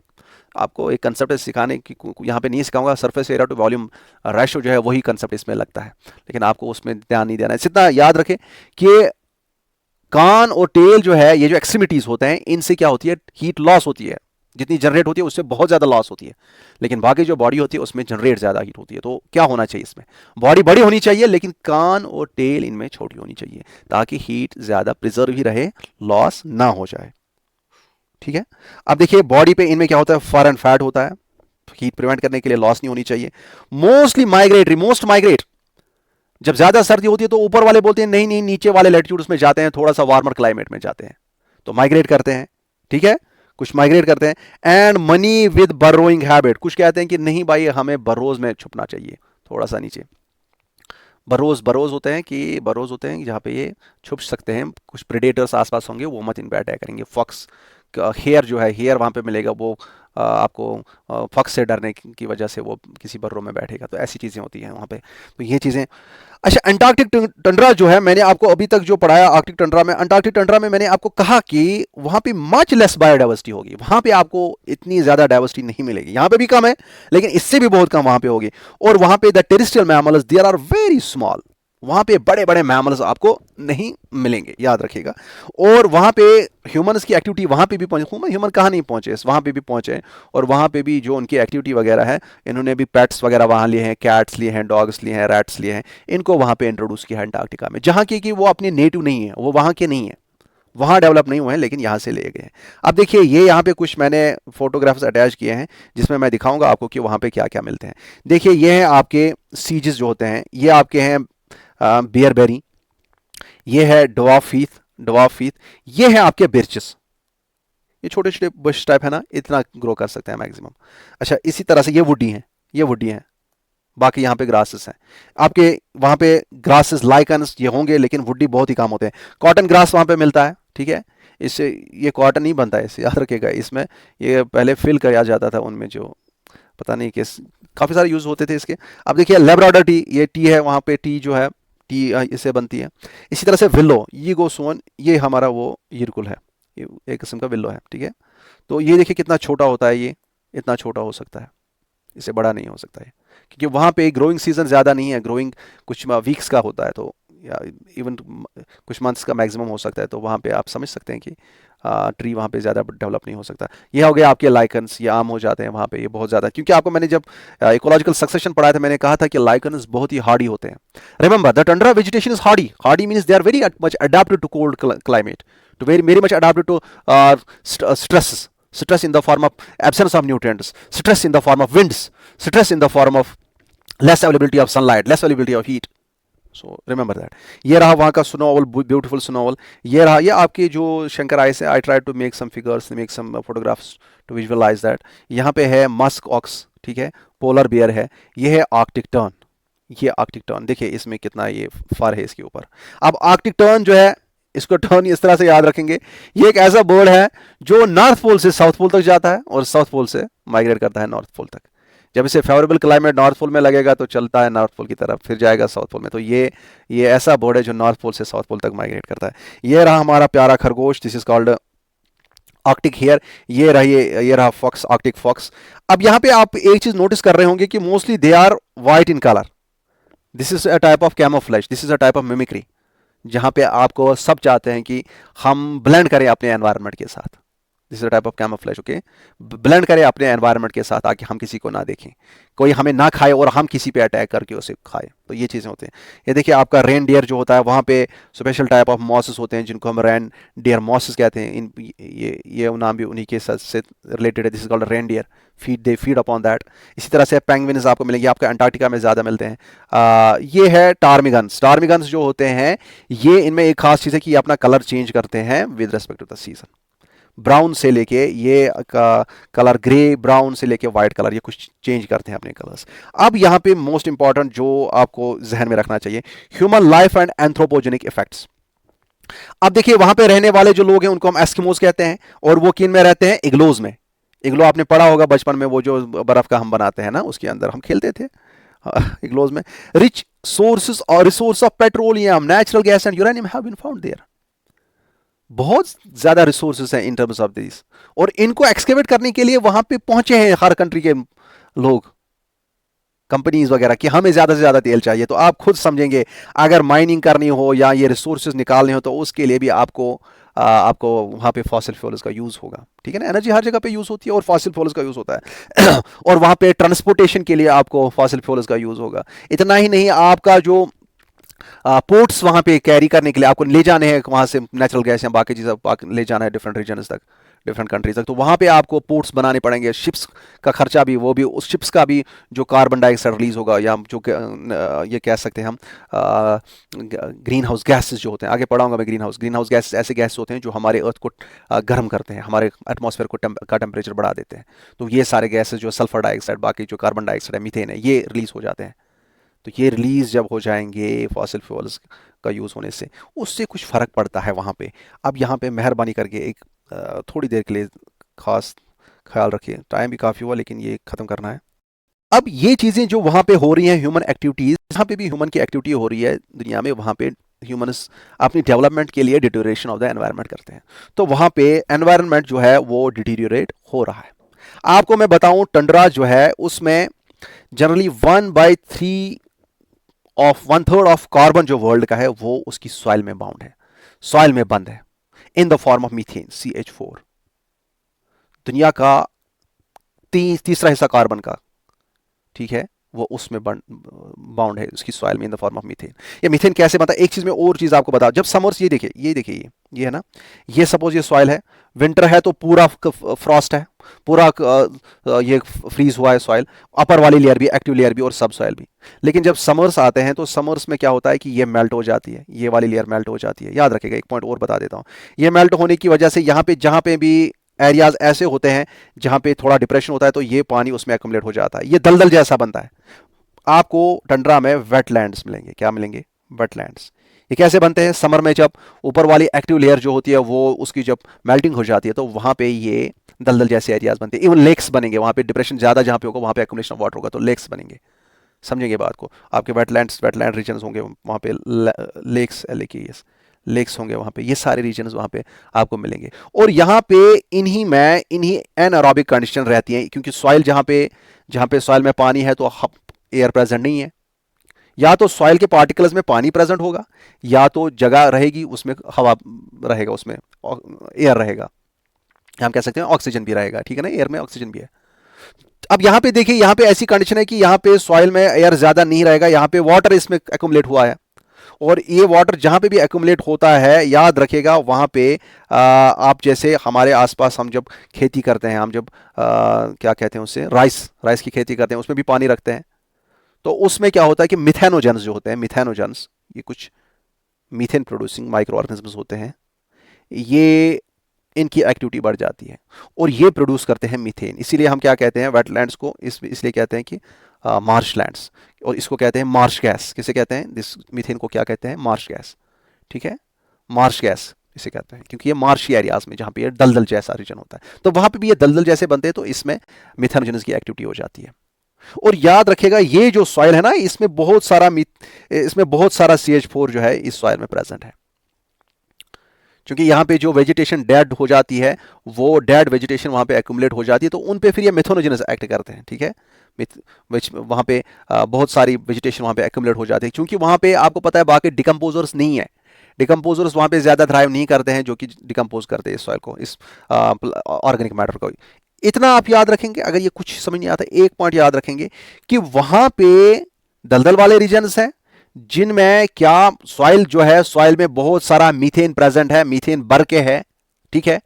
आपको एक कंसेप्ट सिखाने की, यहां पे नहीं सिखाऊंगा, surface area to volume ratio जो है, वही कंसेप्ट इसमें लगता है, लेकिन आपको उसमें ध्यान नहीं देना है। इतना याद रखें कि कान और टेल जो है, ये जो एक्सट्रीमिटीज होते हैं, इनसे क्या होती है, हीट लॉस होती है, जितनी जनरेट होती है उससे बहुत ज्यादा लॉस होती है। लेकिन बाकी जो बॉडी होती है उसमें जनरेट ज्यादा हीट होती है। तो क्या होना चाहिए इसमें, बॉडी बड़ी होनी चाहिए, लेकिन कान और टेल इनमें छोटी होनी चाहिए, ताकि हीट ज्यादा प्रिजर्व ही रहे, लॉस ना हो जाए, ठीक है। अब देखिए, बॉडी पे इनमें क्या होता है, फर एंड फैट होता है, हीट प्रिवेंट करने के लिए, लॉस नहीं होनी चाहिए। मोस्टली माइग्रेटरी, मोस्ट माइग्रेट, जब ज्यादा सर्दी होती है तो ऊपर वाले बोलते हैं नहीं नहीं, नीचे वाले लैटिट्यूड्स में जाते हैं, थोड़ा सा वार्मर क्लाइमेट में जाते हैं, तो माइग्रेट करते हैं, ठीक है, कुछ माइग्रेट करते हैं। And money with burrowing habit, कुछ कहते हैं कि नहीं भाई, हमें बरोज में छुपना चाहिए, थोड़ा सा नीचे। बरोज होते हैं कि बरोज होते हैं जहाँ पे ये छुप सकते हैं, कुछ प्रेडेटर्स आसपास होंगे, वो मत इन पे अटैक करेंगे। फॉक्स हेयर जो है, हेयर वहाँ पे मिलेगा, वो आपको फॉक्स से डरने की वजह से वो किसी बर्रों में बैठेगा, तो ऐसी चीज़ें होती हैं वहाँ पे, तो ये चीज़ें। अच्छा, अंटार्कटिक टंड्रा जो है, मैंने आपको अभी तक जो पढ़ाया आर्कटिक टंड्रा में, अंटार्कटिक टंड्रा में मैंने आपको कहा कि वहाँ पे मच लेस बायोडाइवर्सिटी होगी, वहाँ पे आपको इतनी ज़्यादा डाइवर्सिटी नहीं मिलेगी, यहाँ पे भी कम है, लेकिन इससे भी बहुत कम वहाँ पे होगी। और वहाँ पे the terrestrial mammals there are very small, वहां पे बड़े बड़े मैमल्स आपको नहीं मिलेंगे, याद रखिएगा। और वहां पे ह्यूमंस की एक्टिविटी वहां पे भी पहुंचे, ह्यूमन कहाँ नहीं पहुंचे, वहां पे भी पहुंचे, और वहां पे भी जो उनकी एक्टिविटी वगैरह है, इन्होंने भी पेट्स वगैरह वहां लिए हैं, कैट्स लिए हैं, डॉग्स लिए हैं, रैट्स लिए हैं, इनको वहां पे इंट्रोड्यूस किया है अंटार्कटिका में, जहां की कि वो अपने नेटिव नहीं है, वो वहां के नहीं है, वहां डेवलप नहीं हुए हैं, लेकिन यहां से ले गए हैं। अब देखिए, ये यहाँ पे कुछ मैंने फोटोग्राफ्स अटैच किए हैं, जिसमें मैं दिखाऊंगा आपको कि वहां पे क्या क्या मिलते हैं। देखिए, ये हैं आपके सीजेस जो होते हैं, ये आपके हैं बियरबेरी, ये है डवाफीथ, ये है आपके बिर्चेस, ये छोटे छोटे बुश टाइप है ना, इतना ग्रो कर सकते हैं मैक्सिमम। अच्छा, इसी तरह से ये वुडी हैं, बाकी यहाँ पे ग्रासेस हैं आपके, वहाँ पे ग्रासेस लाइकन्स ये होंगे, लेकिन वुडी बहुत ही कम होते हैं। कॉटन ग्रास वहाँ पे मिलता है, ठीक है। इससे ये कॉटन नहीं बनता है, इसे याद रखिएगा। इसमें ये पहले फिल किया जाता था उनमें, जो पता नहीं किस, काफ़ी सारे यूज़ होते थे इसके। अब देखिए लेब्राडोर टी, ये टी है, वहाँ पे टी जो है टी इससे बनती है। इसी तरह से विलो, ये गोसोन, ये हमारा वो यिरकुल है, ये एक किस्म का विलो है, ठीक है। तो ये देखिए कितना छोटा होता है, ये इतना छोटा हो सकता है, इससे बड़ा नहीं हो सकता है, क्योंकि वहाँ पे ग्रोइंग सीजन ज़्यादा नहीं है, ग्रोइंग कुछ वीक्स का होता है, तो या इवन कुछ मंथ्स का मैक्सिमम हो सकता है। तो वहाँ पे आप समझ सकते हैं कि ट्री वहाँ पे ज़्यादा डेवलप नहीं हो सकता। ये हो गया आपके लाइकन्स, ये आम हो जाते हैं वहाँ पे, ये बहुत ज़्यादा, क्योंकि आपको मैंने जब इकोलॉजिकल सक्सेशन पढ़ाया था, मैंने कहा था कि लाइकन्स बहुत ही हार्डी होते हैं। Remember the tundra vegetation is hardy, hardy means they are very much adapted to cold climate, to very much adapted to stress in the form of absence of nutrients, stress in the form of winds, stress in the form of less availability of sunlight, less availability of heat. So remember that. ये रहा वहाँ का स्नोवॉल, beautiful स्नोवॉल। ये रहा, ये आपकी जो शंकर आइस है, I try to make some figures, make some photographs to visualise that. यहाँ पे है मस्क ऑक्स, ठीक है, पोलर बियर है, ये है आर्कटिक टर्न, ये आर्कटिक टर्न देखिए इसमें कितना ये फर है इसके ऊपर। अब आर्कटिक टर्न जो है, इसको टर्न इस तरह से याद रखेंगे, ये एक ऐसा बर्ड है जो नॉर्थ पोल से साउथ पोल तक जाता है और साउथ पोल से माइग्रेट करता है नॉर्थ पोल तक। जब इसे फेवरेबल क्लाइमेट नॉर्थ पोल में लगेगा तो चलता है नॉर्थ पोल की तरफ, फिर जाएगा साउथ पोल में। तो ये ऐसा बर्ड है जो नॉर्थ पोल से साउथ पोल तक माइग्रेट करता है। ये रहा हमारा प्यारा खरगोश, this is called arctic hare. ये रहा फॉक्स, आर्कटिक फॉक्स। अब यहाँ पे आप एक चीज नोटिस कर रहे होंगे कि mostly they are white in colour. This is a type of camouflage, this is a type of mimicry, जहां पे आपको सब चाहते हैं कि हम ब्लेंड करें अपने एनवायरनमेंट के साथ। This is a type of camouflage, okay. Blend करें अपने एनवायरनमेंट के साथ ताकि हम किसी को ना देखें, कोई हमें ना खाए और हम किसी पे अटैक करके उसे खाए। तो ये चीज़ें होती हैं। ये देखिए आपका रेन डियर जो होता है, वहाँ पे स्पेशल टाइप ऑफ मॉसेस होते हैं जिनको हम रेन डियर मॉसेस कहते हैं। इन ये नाम भी उन्हीं के साथ से रिलेटेड है। This is called reindeer, they feed upon that. इसी तरह से पेंगुइन्स आपको मिलेंगे, आपको अंटार्कटिका में ज़्यादा मिलते हैं। ये है टार्मिगन्स। टार्मिगन्स जो होते हैं, ये इनमें एक खास चीज़ है कि ये अपना कलर चेंज करते हैं with respect to the season. Brown से लेके ये कलर ग्रे, ब्राउन से लेके वाइट कलर, ये कुछ चेंज करते हैं अपने कलर्स। अब यहाँ पे मोस्ट इंपॉर्टेंट जो आपको जहन में रखना चाहिए, human life and anthropogenic effects. अब देखिए वहां पे रहने वाले जो लोग हैं उनको हम एस्किमोस कहते हैं, और वो किन में रहते हैं, इग्लोज में। इग्लो आपने पढ़ा होगा बचपन में, वो जो बर्फ का हम बनाते हैं ना, उसके अंदर हम खेलते थे इग्लोज में। रिच सोर्सेस और resource of petroleum, natural gas and uranium have been found there. बहुत ज्यादा रिसोर्सेस हैं इन टर्म्स ऑफ दिस, और इनको एक्सकेवेट करने के लिए वहां पे पहुंचे हैं हर कंट्री के लोग, कंपनीज वगैरह, कि हमें ज्यादा से ज्यादा तेल चाहिए। तो आप खुद समझेंगे, अगर माइनिंग करनी हो या ये रिसोर्सेज निकालने हो, तो उसके लिए भी आपको वहाँ पे फॉसिल फ्यूल्स का यूज़ होगा, ठीक है ना। एनर्जी हर जगह पे यूज़ होती है और फॉसिल फ्यूल्स का यूज़ होता है और वहाँ पे ट्रांसपोर्टेशन के लिए आपको फॉसिल फ्यूल्स का यूज़ होगा। इतना ही नहीं, आपका जो पोर्ट्स वहाँ पे कैरी करने के लिए आपको ले जाने हैं वहाँ से नेचुरल गैस या बाकी चीज़ें ले जाना है डिफरेंट रीजन्स तक, डिफरेंट कंट्रीज तक, तो वहाँ पे आपको पोर्ट्स बनाने पड़ेंगे। शिप्स का खर्चा भी, वो भी, उस शिप्स का भी जो कार्बन डाइऑक्साइड रिलीज होगा, या जो ये कह सकते हैं हम ग्रीन हाउस गैसेज जो होते हैं, आगे पढ़ाऊंगा मैं। ग्रीन हाउस गैस ऐसे गैस होते हैं जो हमारे अर्थ को गर्म करते हैं, हमारे एटमॉस्फेयर को का टेम्परेचर बढ़ा देते हैं। तो ये सारे गैसेज जो सल्फर डाइऑक्साइड, बाकी जो कार्बन डाइऑक्साइड है, मीथेन है, ये रिलीज हो जाते हैं। तो ये रिलीज जब हो जाएंगे फॉसिल फ्यूल्स का यूज़ होने से, उससे कुछ फ़र्क पड़ता है वहाँ पे। अब यहाँ पे मेहरबानी करके एक थोड़ी देर के लिए खास ख्याल रखिए, टाइम भी काफ़ी हुआ लेकिन ये ख़त्म करना है। अब ये चीज़ें जो वहाँ पे हो रही हैं, ह्यूमन एक्टिविटीज़, जहाँ पे भी ह्यूमन की एक्टिविटी हो रही है दुनिया में, वहाँ पे ह्यूमन्स अपनी डेवलपमेंट के लिए डिटोरेशन ऑफ द एनवायरनमेंट करते हैं। तो वहाँ पे एनवायरनमेंट जो है वो डिटीरियोरेट हो रहा है। आपको मैं बताऊँ, टंड्रा जो है उसमें जनरली 1/3 ऑफ कार्बन जो वर्ल्ड का है वो उसकी सॉइल में बाउंड है, सॉइल में बंद है, in the form of methane, CH4। दुनिया का तीसरा हिस्सा कार्बन का, ठीक है, वो उसमें बाउंड है उसकी सॉइल में in the form of methane. ये मीथेन कैसे बनता है, एक चीज में और चीज आपको बता, जब समर्स, ये देखिए ये है ना, ये सपोज ये सॉइल है, विंटर है तो पूरा फ्रॉस्ट है, पूरा ये फ्रीज हुआ है सॉइल, अपर वाली लेयर भी, एक्टिव लेयर भी और सब सॉइल भी। लेकिन जब समर्स आते हैं तो समर्स में क्या होता है कि ये मेल्ट हो जाती है, ये वाली लेयर मेल्ट हो जाती है। याद रखिएगा, एक पॉइंट और बता देता हूँ, ये मेल्ट होने की वजह से यहाँ पे जहाँ पे भी एरियाज ऐसे होते हैं जहाँ पे थोड़ा डिप्रेशन होता है, तो ये पानी उसमें एक्युमुलेट हो जाता है, ये दलदल जैसा बनता है। आपको टंड्रा में वेटलैंड्स मिलेंगे। क्या मिलेंगे? वेटलैंड्स। ये कैसे बनते हैं? समर में जब ऊपर वाली एक्टिव लेयर जो होती है वो उसकी जब मेल्टिंग हो जाती है तो वहां पे ये दलदल जैसे एरियाज बनते हैं। इवन लेक्स बनेंगे वहां पे, डिप्रेशन ज्यादा जहां पे होगा वहां पे एक्युमुलेशन ऑफ वाटर होगा तो लेक्स बनेंगे। समझेंगे बात को? आपके वेटलैंड रीजन्स होंगे वहाँ पे, लेक्स लेक्स होंगे वहाँ पे, ये सारे रीजन्स वहाँ पे आपको मिलेंगे। और यहाँ पे इन्हीं एनारोबिक कंडीशन रहती हैं, क्योंकि सॉइल जहाँ पे सॉइल में पानी है तो एयर प्रेजेंट नहीं है। या तो सॉइल के पार्टिकल्स में पानी प्रेजेंट होगा, या तो जगह रहेगी उसमें हवा रहेगा, उसमें एयर रहेगा, हम कह सकते हैं ऑक्सीजन भी रहेगा। ठीक है ना, एयर में ऑक्सीजन भी है। अब यहां पे देखिए, यहां पे ऐसी कंडीशन है कि यहां पे सॉइल में एयर ज्यादा नहीं रहेगा, यहां पे वाटर इसमें एक्युमुलेट हुआ है। और ये वाटर जहां पे भी एक्युमुलेट होता है, याद रखिएगा वहां पे आप जैसे हमारे आसपास हम जब खेती करते हैं, हम जब क्या कहते हैं उससे, राइस की खेती करते हैं, उसमें भी पानी रखते हैं। तो उसमें क्या होता है कि मिथेनोजेंस जो होते हैं, मिथेनोजेंस, ये कुछ मीथेन प्रोड्यूसिंग माइक्रो ऑर्गेनिजम्स होते हैं, ये इनकी एक्टिविटी बढ़ जाती है और ये प्रोड्यूस करते हैं मीथेन। इसीलिए हम क्या कहते हैं वेटलैंड्स को, इसलिए कहते हैं कि मार्श लैंड्स, और इसको कहते हैं मार्श गैस। किसे कहते हैं? दिस मीथेन को क्या कहते हैं? Marsh gas. ठीक है, मार्श गैस इसे कहते हैं, क्योंकि ये मार्शी एरियाज में जहाँ पे ये दलदल जैसा रीजन होता है तो वहाँ पे भी ये दलदल जैसे बनते हैं, तो इसमें मिथेनोजेंस की एक्टिविटी हो जाती है। और याद रखिएगा ये जो सॉइल है ना, इसमें बहुत सारा CH4 जो है इस सॉइल में प्रेजेंट है, क्योंकि यहाँ पे जो वेजिटेशन डेड हो जाती है, वो डेड वेजिटेशन वहाँ पे एक्यूमुलेट हो जाती है, तो उन पे फिर ये मिथेनोजेनस एक्ट करते हैं। ठीक है, वहाँ पे बहुत सारी वेजिटेशन वहाँ पे एक्यूमुलेट हो जाती है, क्योंकि वहाँ पे आपको पता है बाकी डिकम्पोजर्स नहीं है। डिकम्पोजर्स वहाँ पे ज़्यादा थ्राइव नहीं करते हैं, जो कि डिकम्पोज करते हैं इस सॉइल को, इस ऑर्गेनिक मैटर को। इतना आप याद रखेंगे, अगर ये कुछ समझ नहीं आता, एक पॉइंट याद रखेंगे कि वहाँ पे दलदल वाले रीजन्स हैं जिनमें क्या सॉइल जो है, सॉइल में बहुत सारा मीथेन प्रेजेंट है, मीथेन भर के है। ठीक है,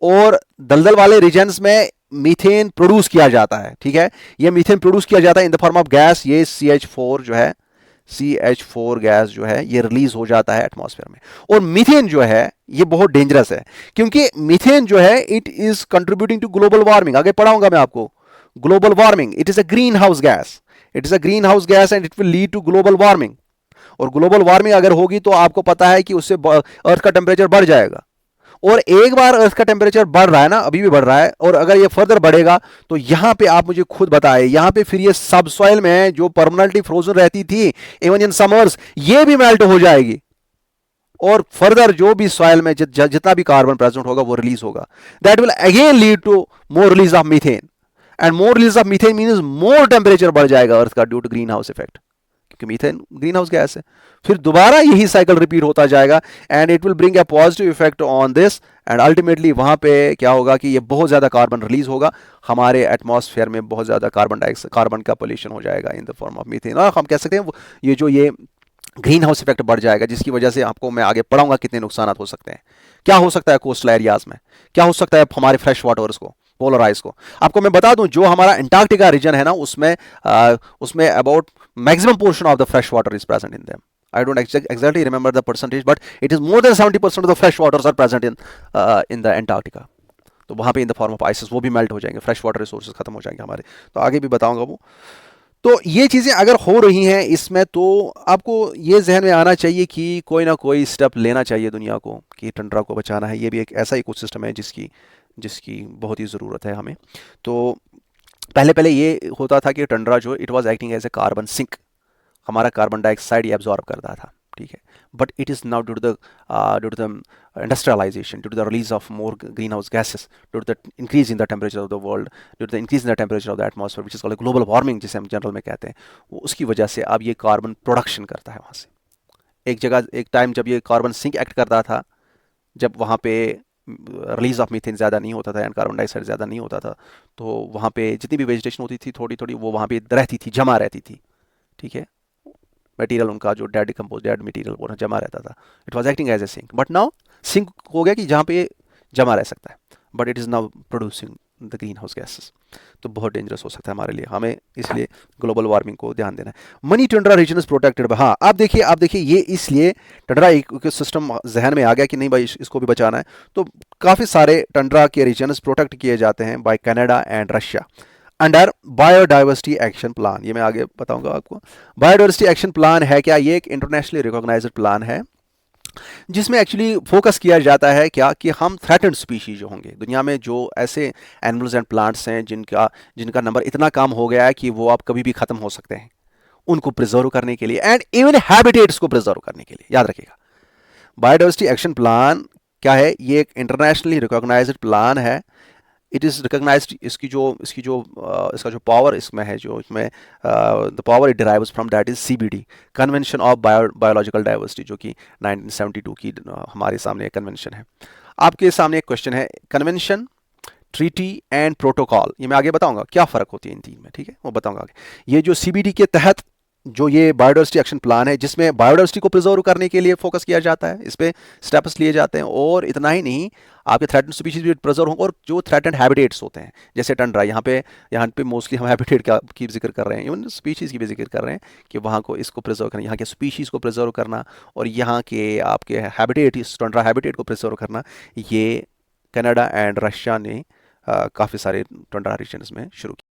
और दलदल वाले रीजन्स में मीथेन प्रोड्यूस किया जाता है। ठीक है, ये मीथेन प्रोड्यूस किया जाता है in the form of gas. ये CH4 जो है, CH4 गैस जो है ये रिलीज हो जाता है एटमॉस्फेयर में। और मीथेन जो है ये बहुत डेंजरस है, क्योंकि मीथेन जो है it is contributing to global warming. आगे पढ़ाऊंगा मैं आपको, global warming, it is a greenhouse gas, it is a greenhouse gas and it will lead to global warming. और ग्लोबल वार्मिंग अगर होगी तो आपको पता है कि उससे अर्थ का टेम्परेचर बढ़ जाएगा। और एक बार अर्थ का टेम्परेचर बढ़ रहा है ना, अभी भी बढ़ रहा है, और अगर ये फर्दर बढ़ेगा तो यहां पे आप मुझे खुद बताएं, यहां पे फिर ये सब सॉइल में जो परमानेंटली फ्रोजन रहती थी इवन इन समर्स, ये भी मेल्ट हो जाएगी। और फर्दर जो भी सॉइल में जितना भी कार्बन प्रेजेंट होगा वो रिलीज होगा। That will again lead to more release of methane, and more release of methane means more temperature बढ़ जाएगा अर्थ का due to greenhouse effect, क्योंकि मीथेन ग्रीन हाउस गैस है। फिर दोबारा यही साइकिल रिपीट होता जाएगा and it will bring a positive effect on this, and ultimately वहां पे क्या होगा कि ये बहुत ज्यादा कार्बन रिलीज होगा, हमारे एटमॉस्फेयर में बहुत ज्यादा कार्बन का पोल्यूशन हो जाएगा in the form of methane. और हम कह सकते हैं ये ग्रीन हाउस इफेक्ट बढ़ जाएगा, जिसकी वजह से आपको मैं आगे पढ़ाऊंगा कितने नुकसान हो सकते हैं। क्या हो सकता है कोस्टल एरियाज में, क्या हो सकता है हमारे फ्रेश वाटर्स को, पोलर आइस को। आपको मैं बता दूं जो हमारा अंटार्कटिका रीजन है ना, उसमें about maximum portion of the fresh water is present in them. I don't exactly remember the percentage, but it is more than 70% of the fresh waters are present in the Antarctica. तो वहाँ पे in the form of आइसेस वो भी melt हो जाएंगे, fresh water resources खत्म हो जाएंगे हमारे। तो आगे भी बताऊंगा वो। तो ये चीज़ें अगर हो रही हैं इसमें, तो आपको ये जहन में आना चाहिए कि कोई ना कोई स्टेप लेना चाहिए दुनिया को कि टंड्रा को बचाना है। ये भी एक ऐसा इकोसिस्टम है जिसकी बहुत ही ज़रूरत है हमें। तो पहले ये होता था कि टंड्रा जो it was acting as a carbon sink, हमारा कार्बन डाइऑक्साइड ये एब्जॉर्ब करता था। ठीक है, but it is now due to the industrialisation, due to the release of more greenhouse gases, due to the increase in the temperature of the world, due to the increase in the temperature of the atmosphere which is called global warming, जिसे हम general में कहते हैं, उसकी वजह से अब ये कार्बन प्रोडक्शन करता है वहाँ से। एक टाइम जब ये कार्बन सिंक एक्ट करता था, जब वहाँ पे रिलीज ऑफ मीथेन ज़्यादा नहीं होता था एंड कार्बन डाइऑक्साइड ज़्यादा नहीं होता था, तो वहाँ पे जितनी भी वेजिटेशन होती थी थोड़ी थोड़ी वो वहाँ पे रहती थी, जमा रहती थी। ठीक है, मटेरियल उनका जो डेड मटेरियल वो जमा रहता था। It was acting as a sink, but now sink हो गया कि जहाँ पे जमा रह सकता है, but it is now producing the greenhouse gases. तो बहुत डेंजरस हो सकता है हमारे लिए, हमें इसलिए ग्लोबल वार्मिंग को ध्यान देना है। Many tundra region is protected. हाँ, आप देखिए ये इसलिए टंड्रा इकोसिस्टम जहन में आ गया कि नहीं भाई इसको भी बचाना है, तो काफ़ी सारे टंड्रा के रीजन्स प्रोटेक्ट किए जाते हैं by Canada and Russia. Under biodiversity action plan, ये मैं आगे बताऊंगा आपको। बायोडाइवर्सिटी एक्शन प्लान है क्या? ये एक इंटरनेशनली रिकॉग्नाइज्ड प्लान है जिसमें एक्चुअली फोकस किया जाता है क्या कि हम थ्रेटेंड स्पीशीज जो होंगे दुनिया में, जो ऐसे एनिमल्स एंड प्लांट्स हैं जिनका जिनका नंबर इतना कम हो गया है कि वो आप कभी भी खत्म हो सकते हैं, उनको प्रिजर्व करने के लिए एंड इवन हैबिटेट्स को प्रिजर्व करने के लिए। याद रखिएगा, बायोडाइवर्सिटी एक्शन प्लान क्या है? ये एक इंटरनेशनली रिकॉग्नाइज्ड प्लान है। इट इज़ रिकॉग्नाइज्ड, इसका जो पावर इसमें है, जो इसमें the power it derives from, that is CBD, convention of biological diversity, जो कि 1972 की हमारे सामने एक कन्वेंशन है। आपके सामने एक क्वेश्चन है, कन्वेंशन, ट्रीटी एंड प्रोटोकॉल, ये मैं आगे बताऊंगा क्या फ़र्क होती है इन तीन में, ठीक है, वो बताऊंगा आगे। ये जो सीबीडी के तहत जो ये बायोडाइवर्सिटी एक्शन प्लान है, जिसमें बायोडाइवर्सिटी को प्रिजर्व करने के लिए फोकस किया जाता है, इस पे स्टेप्स लिए जाते हैं, और इतना ही नहीं, आपके थ्रेटेंड स्पीशीज भी प्रिजर्व होंगे, और जो थ्रेटेंड हैबिटेट्स होते हैं जैसे टंड्रा, यहाँ पे मोस्टली हम हैबिटेट का की जिक्र कर रहे हैं, इवन स्पीशीज़ की भी जिक्र कर रहे हैं कि वहाँ को इसको प्रिजर्व करना, यहाँ के स्पीशीज़ को प्रिजर्व करना, और यहाँ के आपके हैबिटेट, इस टंड्रा हैबिटेट को प्रिजर्व करना, ये कनाडा एंड रशिया ने काफ़ी सारे टंड्रा रीजन्स में शुरू किया।